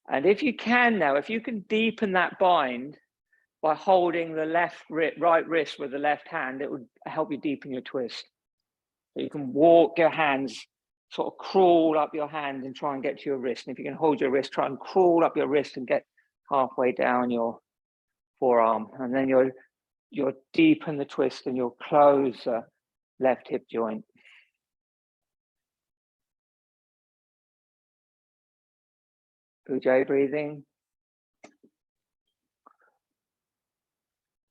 And if you can now, if you can deepen that bind by holding the right wrist with the left hand, it would help you deepen your twist. So you can walk your hands, sort of crawl up your hand and try and get to your wrist. And if you can hold your wrist, try and crawl up your wrist and get halfway down your forearm. And then you'll deepen the twist and you'll close the left hip joint. Ujjayi breathing.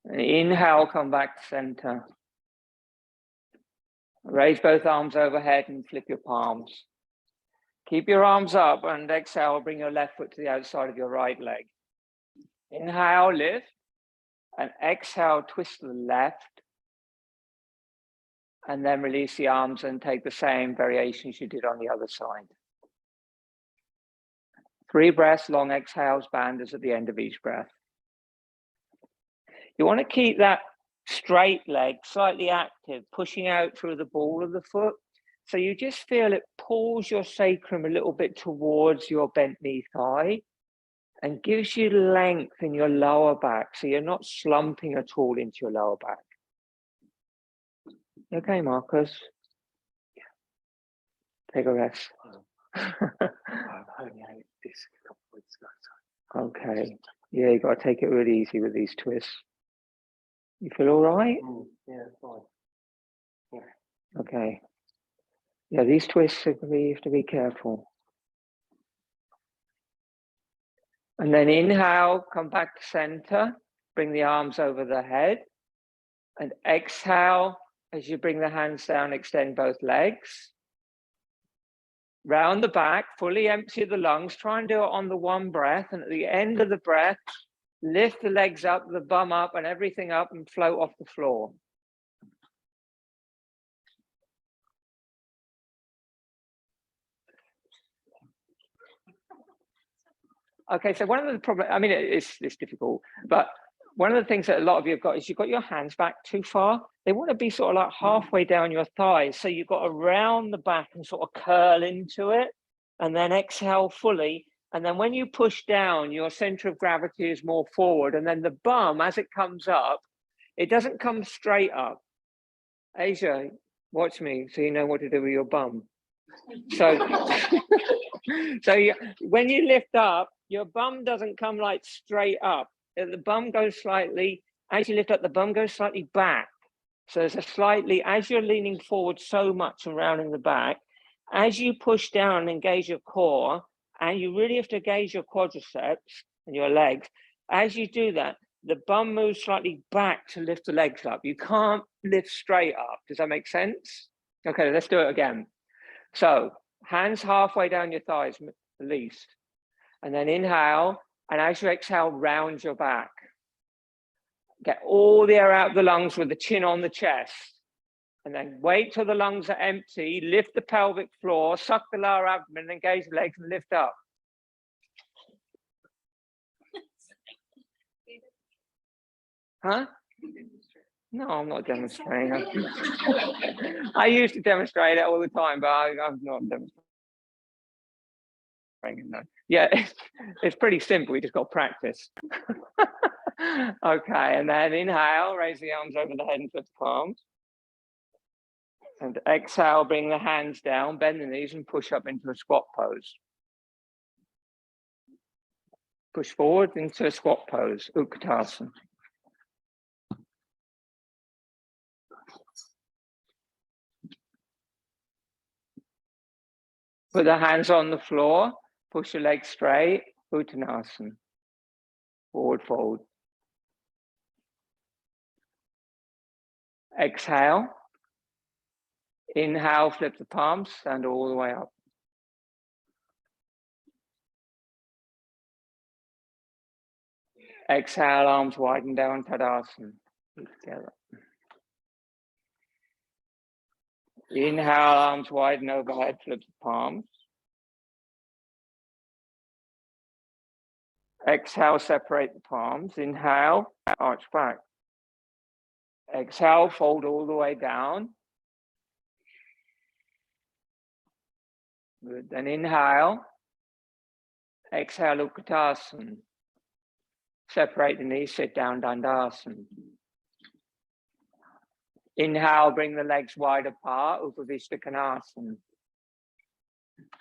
And inhale, come back to center. Raise both arms overhead and flip your palms. Keep your arms up and exhale, bring your left foot to the outside of your right leg. Inhale, lift, and exhale, twist to the left. And then release the arms and take the same variations you did on the other side. 3 breaths, long exhales, banders at the end of each breath. You want to keep that straight leg slightly active, pushing out through the ball of the foot. So you just feel it pulls your sacrum a little bit towards your bent knee thigh and gives you length in your lower back. So you're not slumping at all into your lower back. Okay, Marcus? Take a rest. Okay. Yeah, you got to take it really easy with these twists. You feel all right? Yeah, fine. Yeah. Okay. Yeah, these twists, you have to be careful. And then inhale, come back to center. Bring the arms over the head. And exhale, as you bring the hands down, extend both legs. Round the back, fully empty the lungs. Try and do it on the one breath. And at the end of the breath, lift the legs up, the bum up, and everything up and float off the floor. Okay, so one of the problems, I mean, it's difficult, but one of the things that a lot of you have got is you've got your hands back too far. They want to be sort of like halfway down your thighs. So you've got to round the back and sort of curl into it and then exhale fully. And then when you push down, your center of gravity is more forward. And then the bum, as it comes up, it doesn't come straight up. Asia, watch me so you know what to do with your bum. So, when you lift up, your bum doesn't come like straight up. The bum goes slightly, as you lift up, the bum goes slightly back. So there's a slightly, as you're leaning forward so much and rounding the back, as you push down and engage your core, and you really have to engage your quadriceps and your legs, as you do that, the bum moves slightly back to lift the legs up. You can't lift straight up. Does that make sense? Okay, let's do it again. So hands halfway down your thighs, at least. And then inhale, and as you exhale, round your back. Get all the air out of the lungs with the chin on the chest. And then wait till the lungs are empty, lift the pelvic floor, suck the lower abdomen, engage the legs and lift up. Huh? No, I'm not demonstrating. I used to demonstrate it all the time, but I'm not demonstrating. Yeah, it's pretty simple. We just got practice. Okay, and then inhale, raise the arms over the head and flip the palms. And exhale, bring the hands down, bend the knees and push up into a squat pose. Push forward into a squat pose, Utkatasana. Put the hands on the floor Push your legs straight, Uttanasana, forward fold. Exhale. Inhale, flip the palms, stand all the way up. Exhale, arms widen down, Tadasana. Keep together. Inhale, arms widen overhead, flip the palms. Exhale, separate the palms. Inhale, arch back. Exhale, fold all the way down. Good. Then inhale. Exhale, Uttanasana. Separate the knees, sit down, Dandasana. Inhale, bring the legs wide apart, Upavishta Konasana.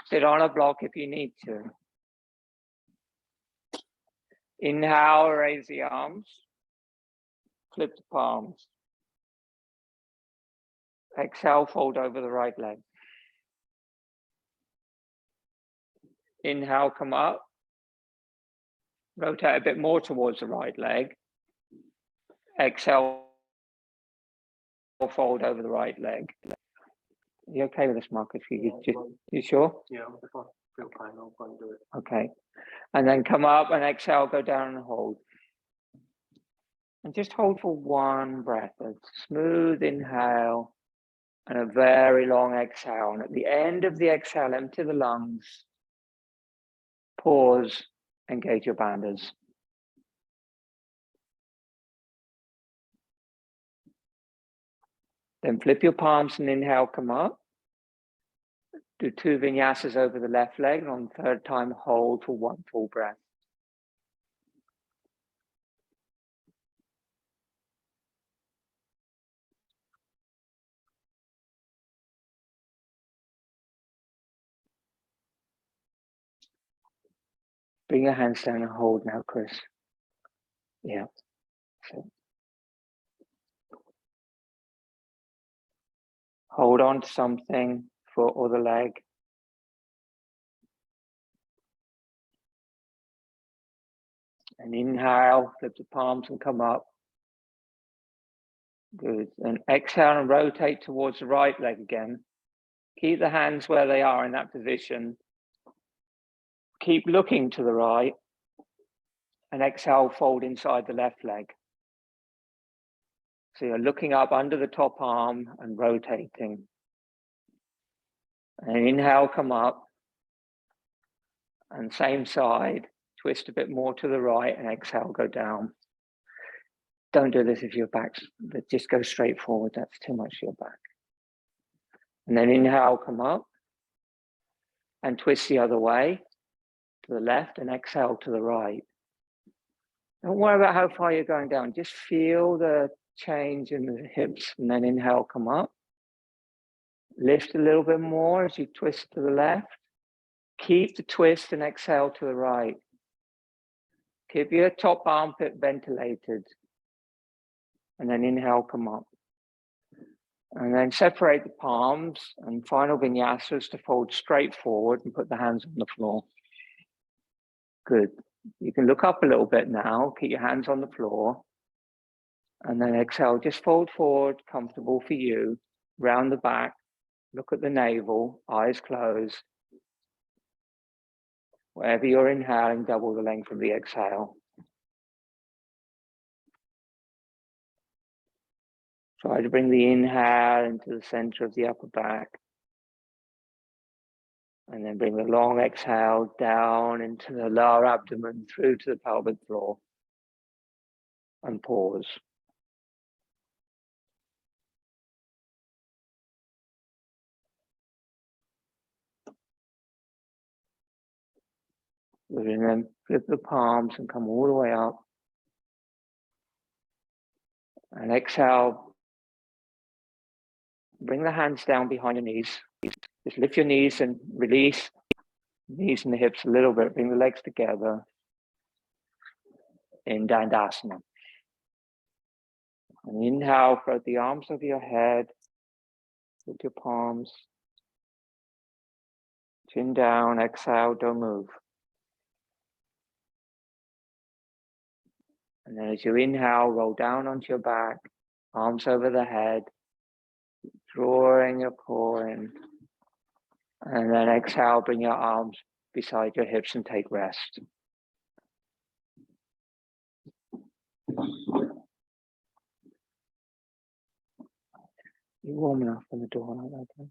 Sit on a block if you need to. Inhale, raise the arms. Flip the palms. Exhale, fold over the right leg. Inhale, come up. Rotate a bit more towards the right leg. Exhale, fold over the right leg. Are you okay with this, Marcus? You sure? Yeah, if I feel pain, I'll go and do it. Okay. And then come up and exhale, go down and hold. And just hold for one breath. A smooth inhale and a very long exhale. And at the end of the exhale, empty the lungs. Pause, engage your bandhas. Then flip your palms and inhale, come up. Do 2 vinyasas over the left leg, and on the third time, hold for 1 full breath. Bring your hands down and hold now, Chris. Yeah. So hold on to something, foot or the leg. And inhale, flip the palms and come up. Good. And exhale and rotate towards the right leg again. Keep the hands where they are in that position. Keep looking to the right. And exhale, fold inside the left leg. So you're looking up under the top arm and rotating. And inhale, come up. And same side, twist a bit more to the right and exhale, go down. Don't do this if your back's, just go straight forward. That's too much for your back. And then inhale, come up. And twist the other way to the left and exhale to the right. Don't worry about how far you're going down. Just feel the change in the hips and then inhale, come up. Lift a little bit more as you twist to the left. Keep the twist and exhale to the right. Keep your top armpit ventilated. And then inhale, come up. And then separate the palms and final vinyasas to fold straight forward and put the hands on the floor. Good. You can look up a little bit now. Keep your hands on the floor. And then exhale, just fold forward, comfortable for you. Round the back, look at the navel, eyes closed. Wherever you're inhaling, double the length of the exhale. Try to bring the inhale into the center of the upper back. And then bring the long exhale down into the lower abdomen, through to the pelvic floor. And pause. And then flip the palms and come all the way up. And exhale. Bring the hands down behind your knees. Just lift your knees and release. Knees and the hips a little bit. Bring the legs together. In Dandasana. And inhale, float the arms over your head. With your palms. Chin down, exhale, don't move. And then as you inhale, roll down onto your back, arms over the head, drawing your core in. And then exhale, bring your arms beside your hips and take rest. You're warm enough on the door like that. Okay?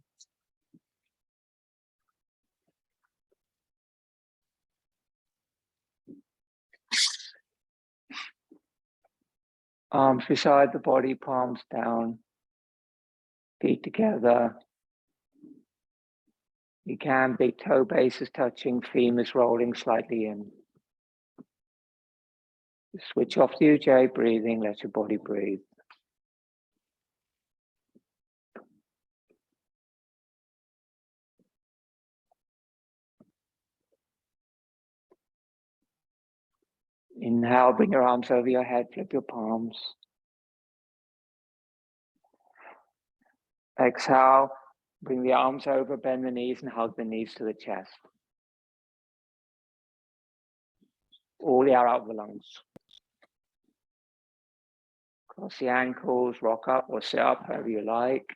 Arms beside the body, palms down, feet together. You can, big toe bases touching, femurs rolling slightly in. Switch off the Ujjayi breathing, let your body breathe. Inhale, bring your arms over your head, flip your palms. Exhale, bring the arms over, bend the knees and hug the knees to the chest. All the air out of the lungs. Cross the ankles, rock up or sit up, however you like.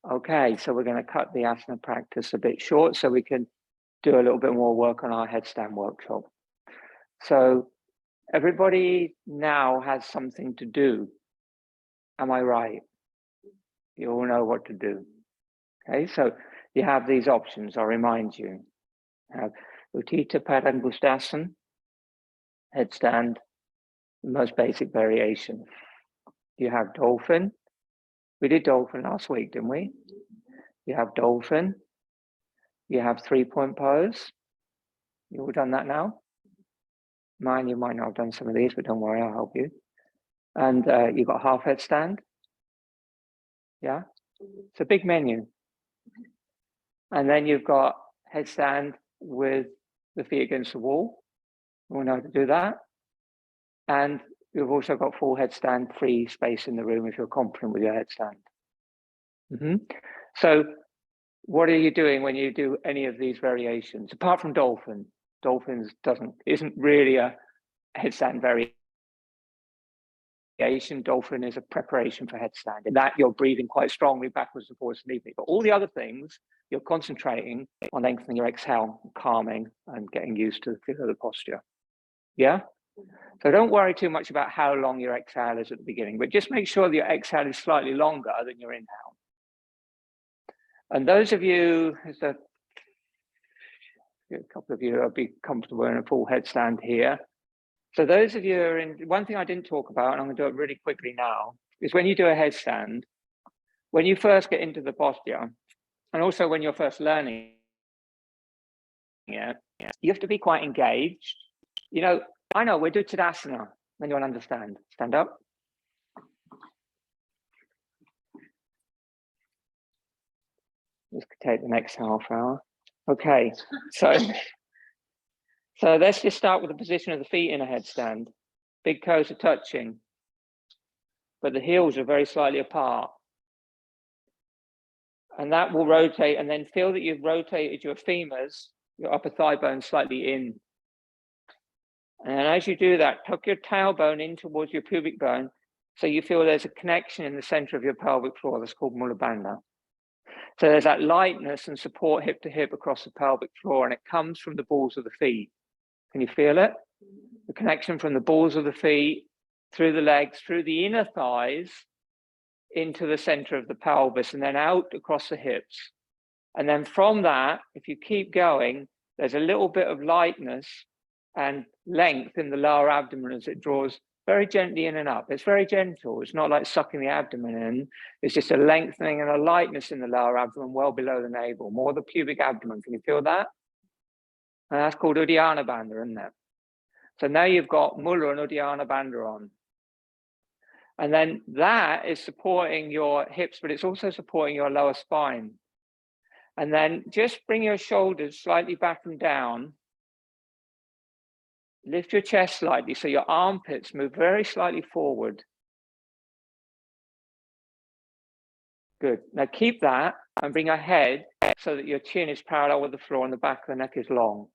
Okay, so we're going to cut the asana practice a bit short so we can do a little bit more work on our headstand workshop. So everybody now has something to do. Am I right? You all know what to do. Okay, so you have these options, I'll remind you. You have Utthita Padangusthasana, headstand, the most basic variation. You have dolphin. We did dolphin last week, didn't we? You have dolphin. You have 3-point pose. You all done that now? Mine, you might not have done some of these, but don't worry, I'll help you. And you've got half headstand. Yeah, it's a big menu. And then you've got headstand with the feet against the wall. You all know how to do that. And you've also got full headstand, free space in the room if you're confident with your headstand. So what are you doing when you do any of these variations? Apart from dolphin, dolphins isn't really a headstand variation. Dolphin is a preparation for headstand. In that you're breathing quite strongly backwards and forwards sleeping. But all the other things, you're concentrating on lengthening your exhale, calming, and getting used to the feel of the posture. Yeah? So don't worry too much about how long your exhale is at the beginning, but just make sure that your exhale is slightly longer than your inhale. And those of you, a couple of you will be comfortable in a full headstand here. So those of you who are in, one thing I didn't talk about, and I'm going to do it really quickly now, is when you do a headstand, when you first get into the posture, and also when you're first learning it, you have to be quite engaged. You know, I know we do Tadasana, anyone understand? Stand up. This could take the next half hour. Okay, so let's just start with the position of the feet in a headstand. Big toes are touching, but the heels are very slightly apart. And that will rotate, and then feel that you've rotated your femurs, your upper thigh bone slightly in. And as you do that, tuck your tailbone in towards your pubic bone, so you feel there's a connection in the center of your pelvic floor. That's called Mula Bandha. So there's that lightness and support hip to hip across the pelvic floor, and it comes from the balls of the feet. Can you feel it? The connection from the balls of the feet, through the legs, through the inner thighs, into the center of the pelvis, and then out across the hips. And then from that, if you keep going, there's a little bit of lightness and length in the lower abdomen as it draws very gently in and up. It's very gentle. It's not like sucking the abdomen in. It's just a lengthening and a lightness in the lower abdomen, well below the navel, more the pubic abdomen. Can you feel that? And that's called Uddiyana Bandha, isn't it? So now you've got Mula and Uddiyana Bandha on. And then that is supporting your hips, but it's also supporting your lower spine. And then just bring your shoulders slightly back and down. Lift your chest slightly so your armpits move very slightly forward. Good. Now keep that and bring your head so that your chin is parallel with the floor and the back of the neck is long.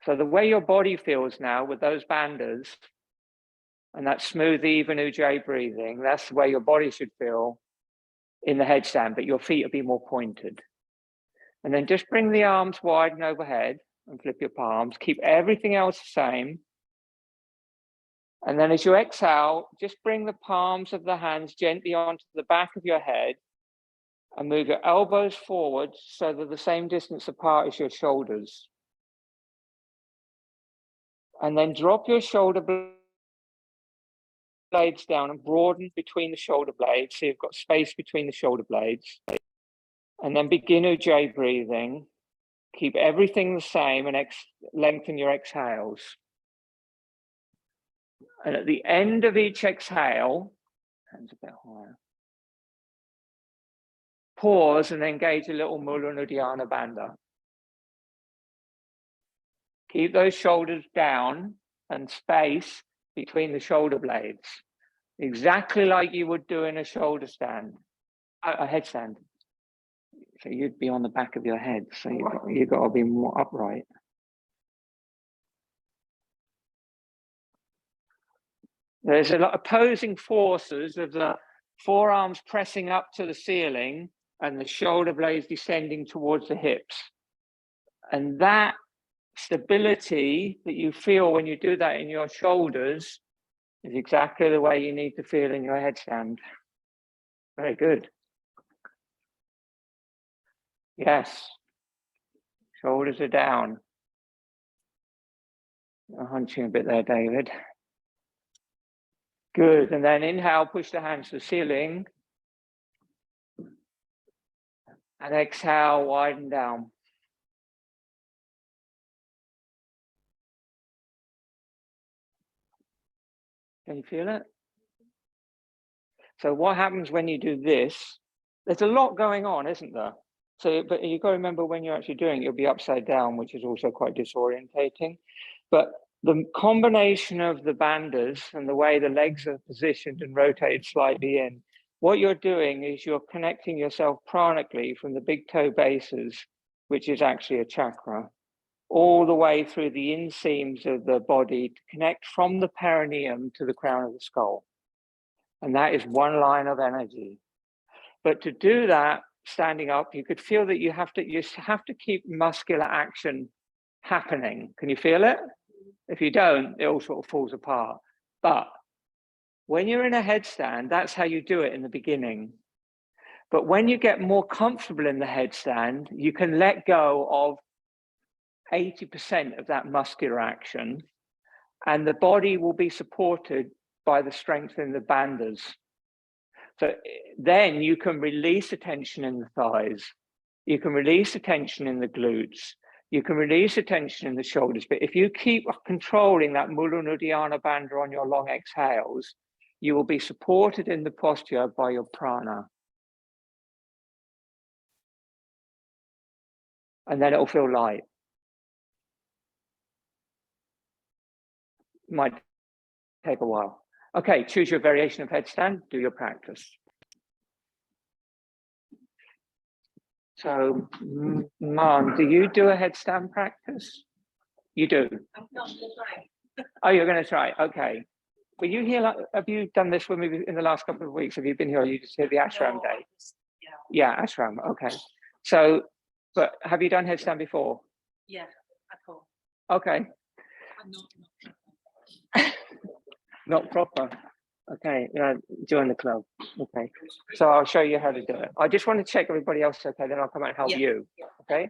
So the way your body feels now with those bandhas and that smooth, even Ujjayi breathing, that's the way your body should feel in the headstand, but your feet will be more pointed. And then just bring the arms wide and overhead and flip your palms. Keep everything else the same. And then as you exhale, just bring the palms of the hands gently onto the back of your head and move your elbows forward so they're the same distance apart as your shoulders. And then drop your shoulder blades down and broaden between the shoulder blades. So you've got space between the shoulder blades. And then begin Ujjayi breathing. Keep everything the same and lengthen your exhales. And at the end of each exhale, hands a bit higher, pause and engage a little Mula Nudiyana Bandha. Keep those shoulders down and space between the shoulder blades, exactly like you would do in a shoulder stand, a headstand. So you'd be on the back of your head, so you've got to be more upright. There's a lot of opposing forces of the forearms pressing up to the ceiling and the shoulder blades descending towards the hips. And that stability that you feel when you do that in your shoulders is exactly the way you need to feel in your headstand. Very good. Yes. Shoulders are down. You're hunching a bit there, David. Good. And then inhale, push the hands to the ceiling. And exhale, widen down. Can you feel it? So what happens when you do this? There's a lot going on, isn't there? So, but you've got to remember when you're actually doing it, you'll be upside down, which is also quite disorientating. But the combination of the bandhas and the way the legs are positioned and rotated slightly in, what you're doing is you're connecting yourself pranically from the big toe bases, which is actually a chakra, all the way through the inseams of the body to connect from the perineum to the crown of the skull. And that is one line of energy. But to do that, standing up, you could feel that you have to keep muscular action happening. Can you feel it? If you don't, it all sort of falls apart. But when you're in a headstand, that's how you do it in the beginning. But when you get more comfortable in the headstand, you can let go of 80% of that muscular action, and the body will be supported by the strength in the bandhas. So then you can release the tension in the thighs. You can release the tension in the glutes. You can release the tension in the shoulders. But if you keep controlling that Mula Nudiyana Bandha on your long exhales, you will be supported in the posture by your prana. And then it'll feel light. Might take a while. Okay, choose your variation of headstand, do your practice. So, Mom, do you do a headstand practice? You do? I'm not going to try. Oh, you're going to try, okay. Were you here, have you done this with me in the last couple of weeks? Have you been here or you just here the ashram day? Yeah, ashram, okay. So, but have you done headstand before? Yeah, at home. Okay. Not proper. Okay, join the club. Okay, so I'll show you how to do it. I just want to check everybody else okay, then I'll come out and help you. Okay.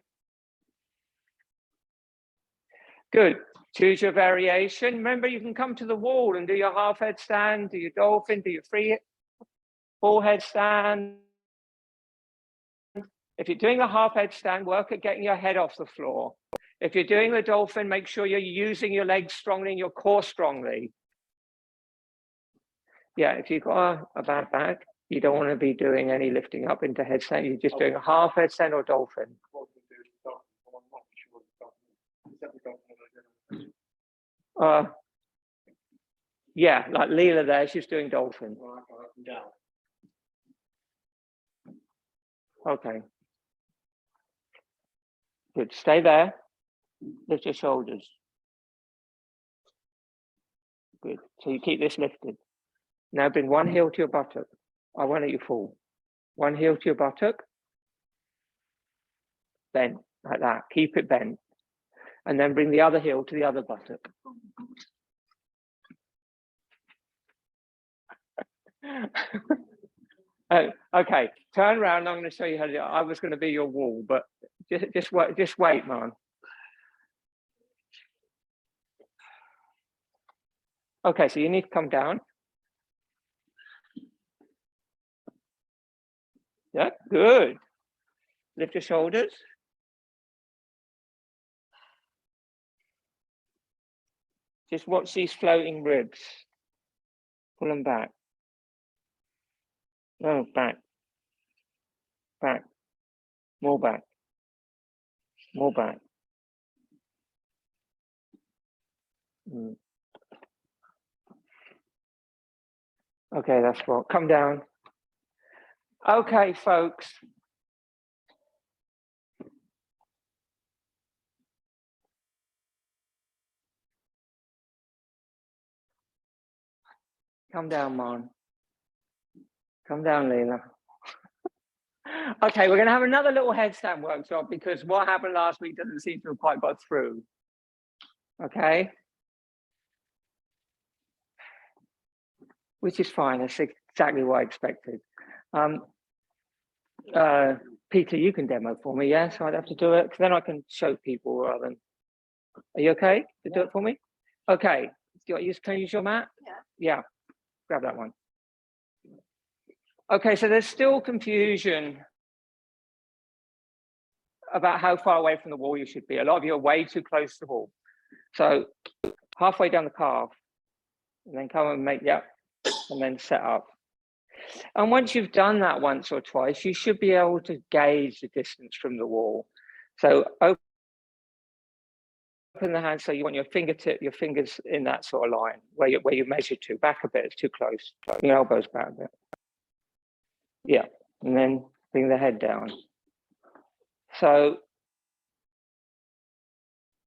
Good. Choose your variation. Remember, you can come to the wall and do your half headstand, do your dolphin, do your free full headstand. If you're doing a half headstand, work at getting your head off the floor. If you're doing the dolphin, make sure you're using your legs strongly and your core strongly. Yeah, if you've got a bad back, you don't want to be doing any lifting up into headstand. You're just doing a half headstand or dolphin. Yeah, like Leela there, she's doing dolphin. Okay. Good. Stay there. Lift your shoulders. Good. So you keep this lifted. Now bring one heel to your buttock. I won't let you fall. One heel to your buttock. Bend like that. Keep it bent. And then bring the other heel to the other buttock. Okay, turn around. I'm going to show you how to do it. I was going to be your wall, but just wait, man. Okay, so you need to come down. Yeah, good. Lift your shoulders. Just watch these floating ribs. Pull them back. No, back. Back. More back. More back. Okay, that's what. Come down. Okay, folks. Come down, Mon. Come down, Leela. Okay, we're going to have another little headstand workshop because what happened last week doesn't seem to have quite got through. Okay. Which is fine. That's exactly what I expected. Peter, you can demo for me, yes? I'd have to do it, because then I can show people rather than... Are you okay to do it for me? Okay. Can you use your mat? Yeah. Grab that one. Okay, so there's still confusion about how far away from the wall you should be. A lot of you are way too close to the wall. So halfway down the calf, and then come and make, yeah, and then set up. And once you've done that once or twice, you should be able to gauge the distance from the wall. So open the hand so you want your fingers in that sort of line where you measure to. Back a bit, it's too close. Your elbows back a bit. Yeah, and then bring the head down. So,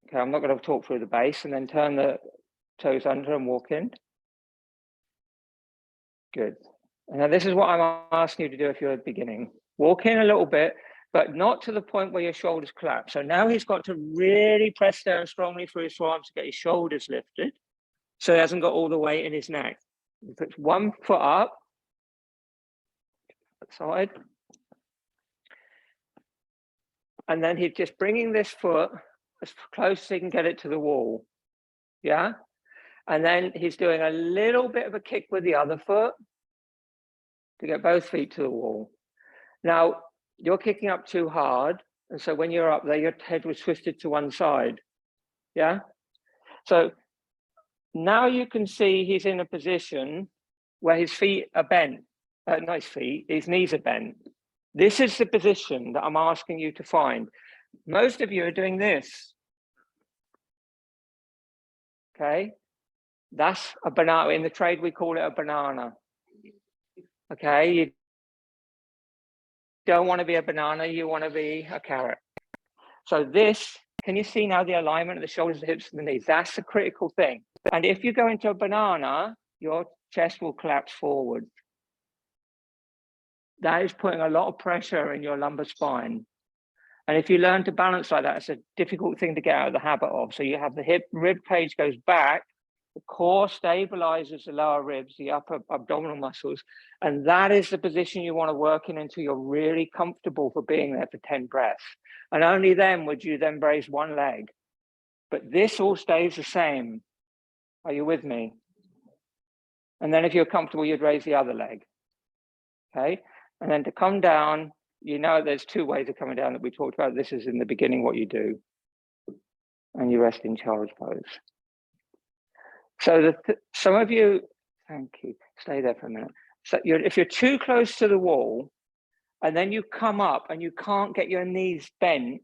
okay, I'm not going to talk through the base, and then turn the toes under and walk in. Good. And now this is what I'm asking you to do if you're beginning. Walk in a little bit, but not to the point where your shoulders collapse. So now he's got to really press down strongly through his forearms to get his shoulders lifted, so he hasn't got all the weight in his neck. He puts one foot up, side, and then he's just bringing this foot as close as he can get it to the wall. Yeah? And then he's doing a little bit of a kick with the other foot to get both feet to the wall. Now, you're kicking up too hard, and so when you're up there, your head was twisted to one side. Yeah? So now you can see he's in a position where his feet are bent. Not his feet, his knees are bent. This is the position that I'm asking you to find. Most of you are doing this. Okay? That's a banana. In the trade, we call it a banana. Okay? You don't want to be a banana, you want to be a carrot. So this, can you see now the alignment of the shoulders, the hips, and the knees? That's the critical thing. And if you go into a banana, your chest will collapse forward. That is putting a lot of pressure in your lumbar spine. And if you learn to balance like that, it's a difficult thing to get out of the habit of. So you have the rib cage goes back, the core stabilizes the lower ribs, the upper abdominal muscles, and that is the position you want to work in until you're really comfortable for being there for 10 breaths. And only then would you then raise one leg. But this all stays the same. Are you with me? And then if you're comfortable, you'd raise the other leg. Okay. And then to come down, you know, there's two ways of coming down that we talked about. This is in the beginning what you do. And you rest in child's pose. So some of you, thank you, stay there for a minute. So if you're too close to the wall, and then you come up and you can't get your knees bent,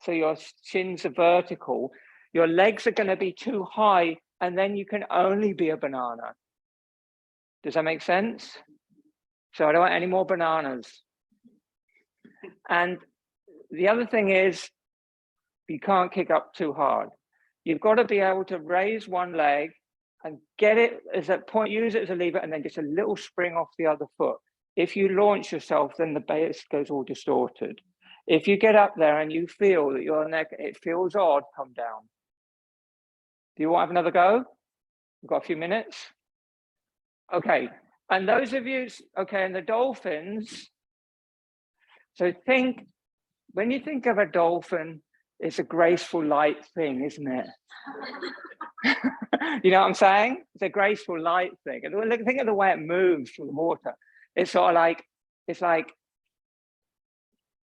so your shins are vertical, your legs are going to be too high, and then you can only be a banana. Does that make sense? So I don't want any more bananas. And the other thing is, you can't kick up too hard. You've got to be able to raise one leg and get it as a point, use it as a lever, and then just a little spring off the other foot. If you launch yourself, then the base goes all distorted. If you get up there and you feel that your neck, it feels odd, come down. Do you want to have another go? We've got a few minutes. Okay, and those of you, okay, and the dolphins, so think, when you think of a dolphin, it's a graceful, light thing, isn't it? You know what I'm saying? It's a graceful, light thing. And think of the way it moves through the water. It's sort of like, it's like,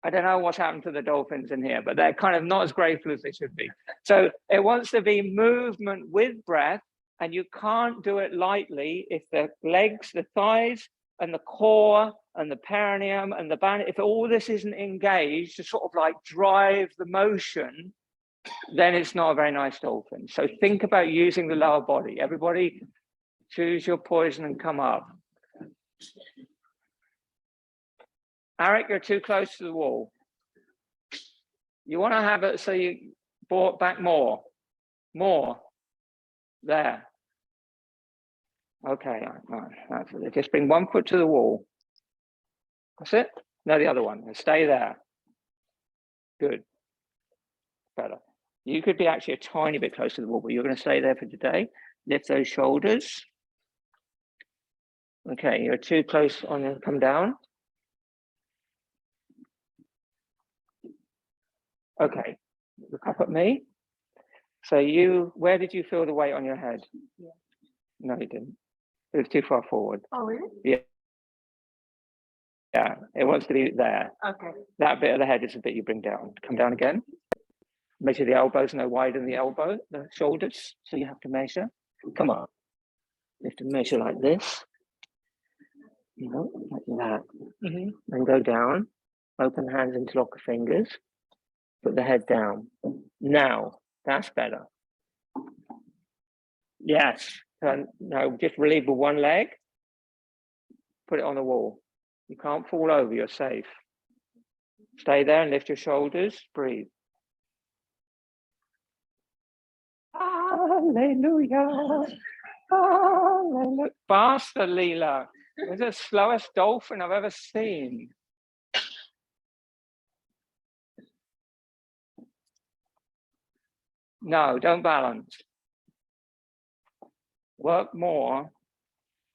I don't know what's happened to the dolphins in here, but they're kind of not as graceful as they should be. So it wants to be movement with breath, and you can't do it lightly if the legs, the thighs, and the core, and the perineum, and the band, if all this isn't engaged to sort of like drive the motion, then it's not a very nice dolphin. So think about using the lower body. Everybody choose your poison and come up. Eric, you're too close to the wall. You want to have it so you brought back more. There. Okay, that's it. Just bring one foot to the wall. That's it. No, the other one. Stay there. Good. Better. You could be actually a tiny bit closer to the wall, but you're going to stay there for today. Lift those shoulders. Okay, you're too close on the come down. Okay, look up at me. So where did you feel the weight on your head? Yeah. No, you didn't. It was too far forward. Oh, really? Yeah. Yeah, it wants to be there. Okay. That bit of the head is the bit you bring down. Come down again. Measure the elbows no wider than the shoulders. So you have to measure. Come on. You have to measure like this. You know, like that. Then go down. Open hands, interlock the fingers. Put the head down. Now, that's better. Yes. No, just relieve with one leg. Put it on the wall. You can't fall over, you're safe. Stay there and lift your shoulders. Breathe. Hallelujah. Hallelujah. Faster, Leela. It's the slowest dolphin I've ever seen. No, don't balance. Work more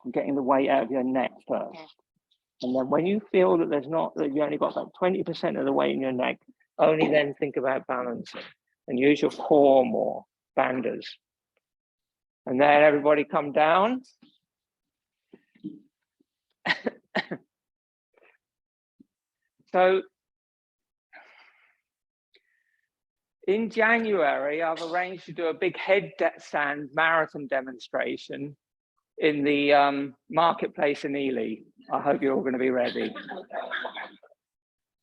on getting the weight out of your neck first. And then when you feel that that you only got like 20% of the weight in your neck, only then think about balancing and use your core more, banders. And then everybody come down. So in January, I've arranged to do a big headstand marathon demonstration in the marketplace in Ely. I hope you're all going to be ready.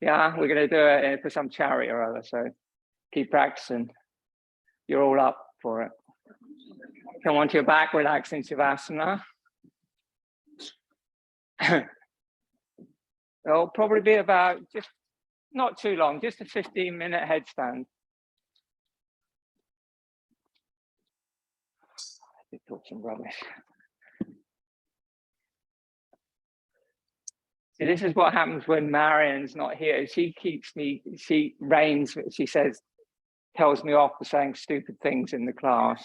Yeah, we're going to do it for some charity or other, so keep practicing. You're all up for it. Come onto your back, relax in Srivatsa. It'll probably be about just not too long, just a 15-minute headstand. I talk some rubbish. See, this is what happens when Marion's not here. She reigns, she says, tells me off for saying stupid things in the class.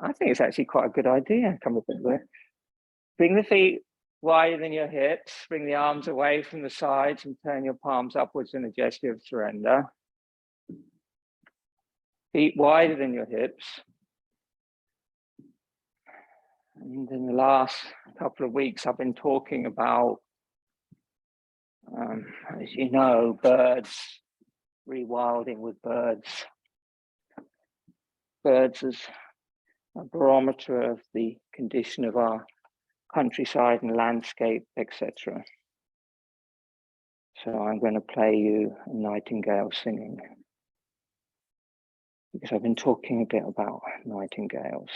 I think it's actually quite a good idea. Come up with it. Bring the feet wider than your hips, bring the arms away from the sides and turn your palms upwards in a gesture of surrender. Feet wider than your hips. And in the last couple of weeks, I've been talking about, as you know, birds, rewilding with birds. Birds as a barometer of the condition of our countryside and landscape, etc. So I'm going to play you a nightingale singing, because I've been talking a bit about nightingales.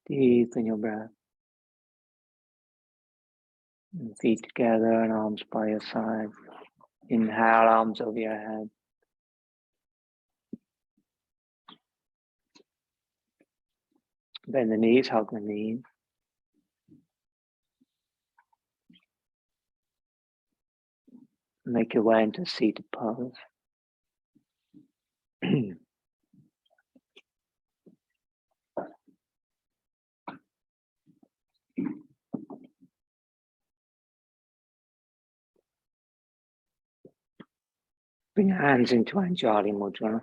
Deepen your breath. And feet together and arms by your side. Inhale, arms over your head. Bend the knees, hug the knees. Make your way into seated pose. Bring your hands into Anjali Mudra.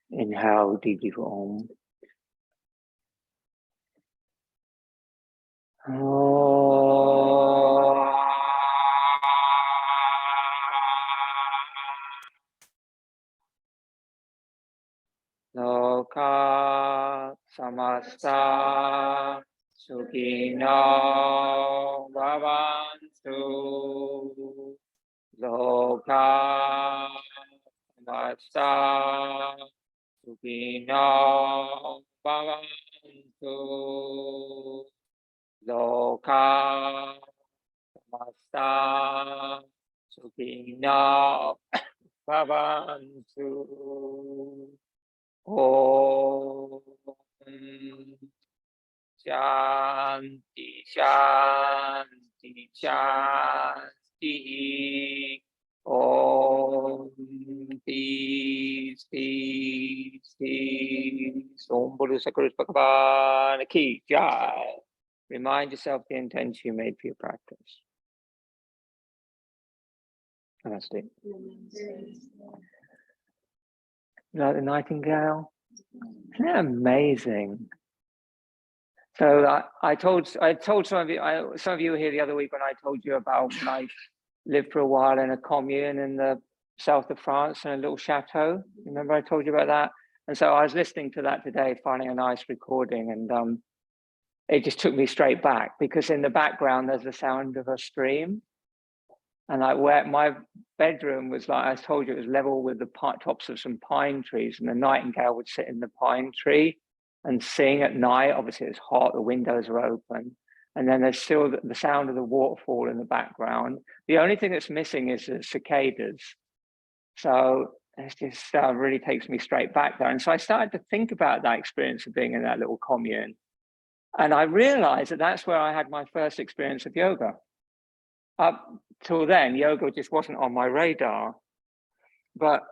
Inhale deeply for Om. Loka samasta sukhino bhavantu. Loka samasta sukhino bhavantu. Loka samasta sukhino bhavantu. Om Shanti Shanti Shanti. Om Peace Peace Peace. Om Buddha Sakuras Bhagavan Ki Jai. Remind yourself the intention you made for your practice. Namaste. You like the nightingale? Isn't that amazing? So I told some of you were here the other week when I told you about when I lived for a while in a commune in the south of France in a little chateau. Remember I told you about that? And so I was listening to that today, finding a nice recording, and it just took me straight back, because in the background there's the sound of a stream. And where my bedroom was, like I told you, it was level with the tops of some pine trees, and the nightingale would sit in the pine tree and sing at night. Obviously it's hot, the windows are open, and then there's still the sound of the waterfall in the background. The only thing that's missing is the cicadas. So it just really takes me straight back there. And so I started to think about that experience of being in that little commune, and I realized that that's where I had my first experience of yoga. Up till then, yoga just wasn't on my radar. But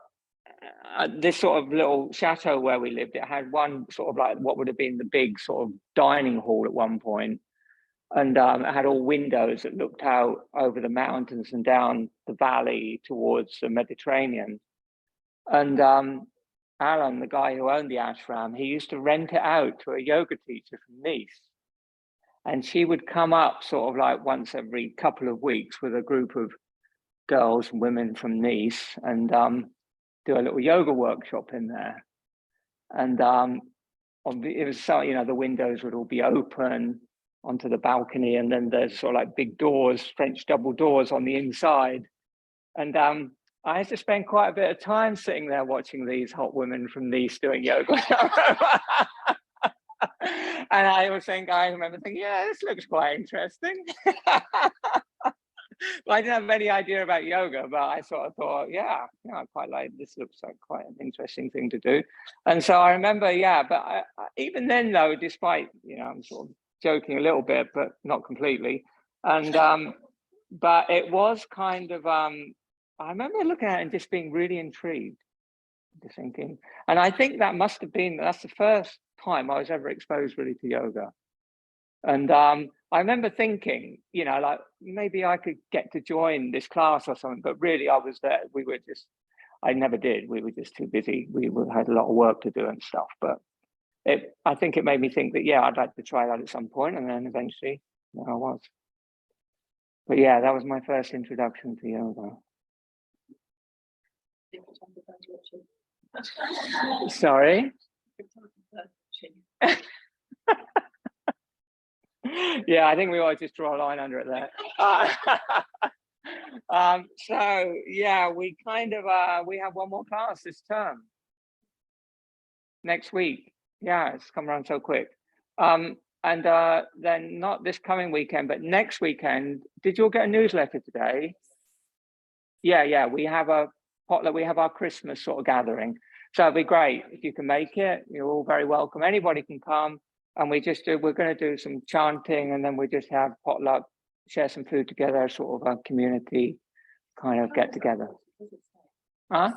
this sort of little chateau where we lived, it had one sort of like what would have been the big sort of dining hall at one point. And it had all windows that looked out over the mountains and down the valley towards the Mediterranean. And Alan, the guy who owned the ashram, he used to rent it out to a yoga teacher from Nice. And she would come up sort of like once every couple of weeks with a group of girls and women from Nice and do a little yoga workshop in there. And it was so, you know, the windows would all be open onto the balcony, and then there's sort of like big doors, French double doors on the inside. And I had to spend quite a bit of time sitting there watching these hot women from Nice doing yoga. And I remember thinking, yeah, this looks quite interesting. Well, I didn't have any idea about yoga, but I sort of thought, yeah, I quite like this. Looks like quite an interesting thing to do. And so I remember, but even then, though, despite, I'm sort of joking a little bit, but not completely. And but it was kind of, I remember looking at it and just being really intrigued, just thinking. And I think that's the first time I was ever exposed really to yoga. And I remember thinking, like maybe I could get to join this class or something, but really I was there. I never did. We were just too busy. We had a lot of work to do and stuff, but I think it made me think that, I'd like to try that at some point. And then eventually there I was. But yeah, that was my first introduction to yoga. Sorry? Yeah, I think we ought to just draw a line under it there. So yeah, we kind of we have one more class this term. Next week. Yeah, it's come around so quick. And then not this coming weekend, but next weekend. Did you all get a newsletter today? Yeah, we have a potluck, we have our Christmas sort of gathering. So it'd be great if you can make it. You're all very welcome. Anybody can come. And we're going to do some chanting, and then we just have potluck, share some food together, sort of a community kind of get together. Huh?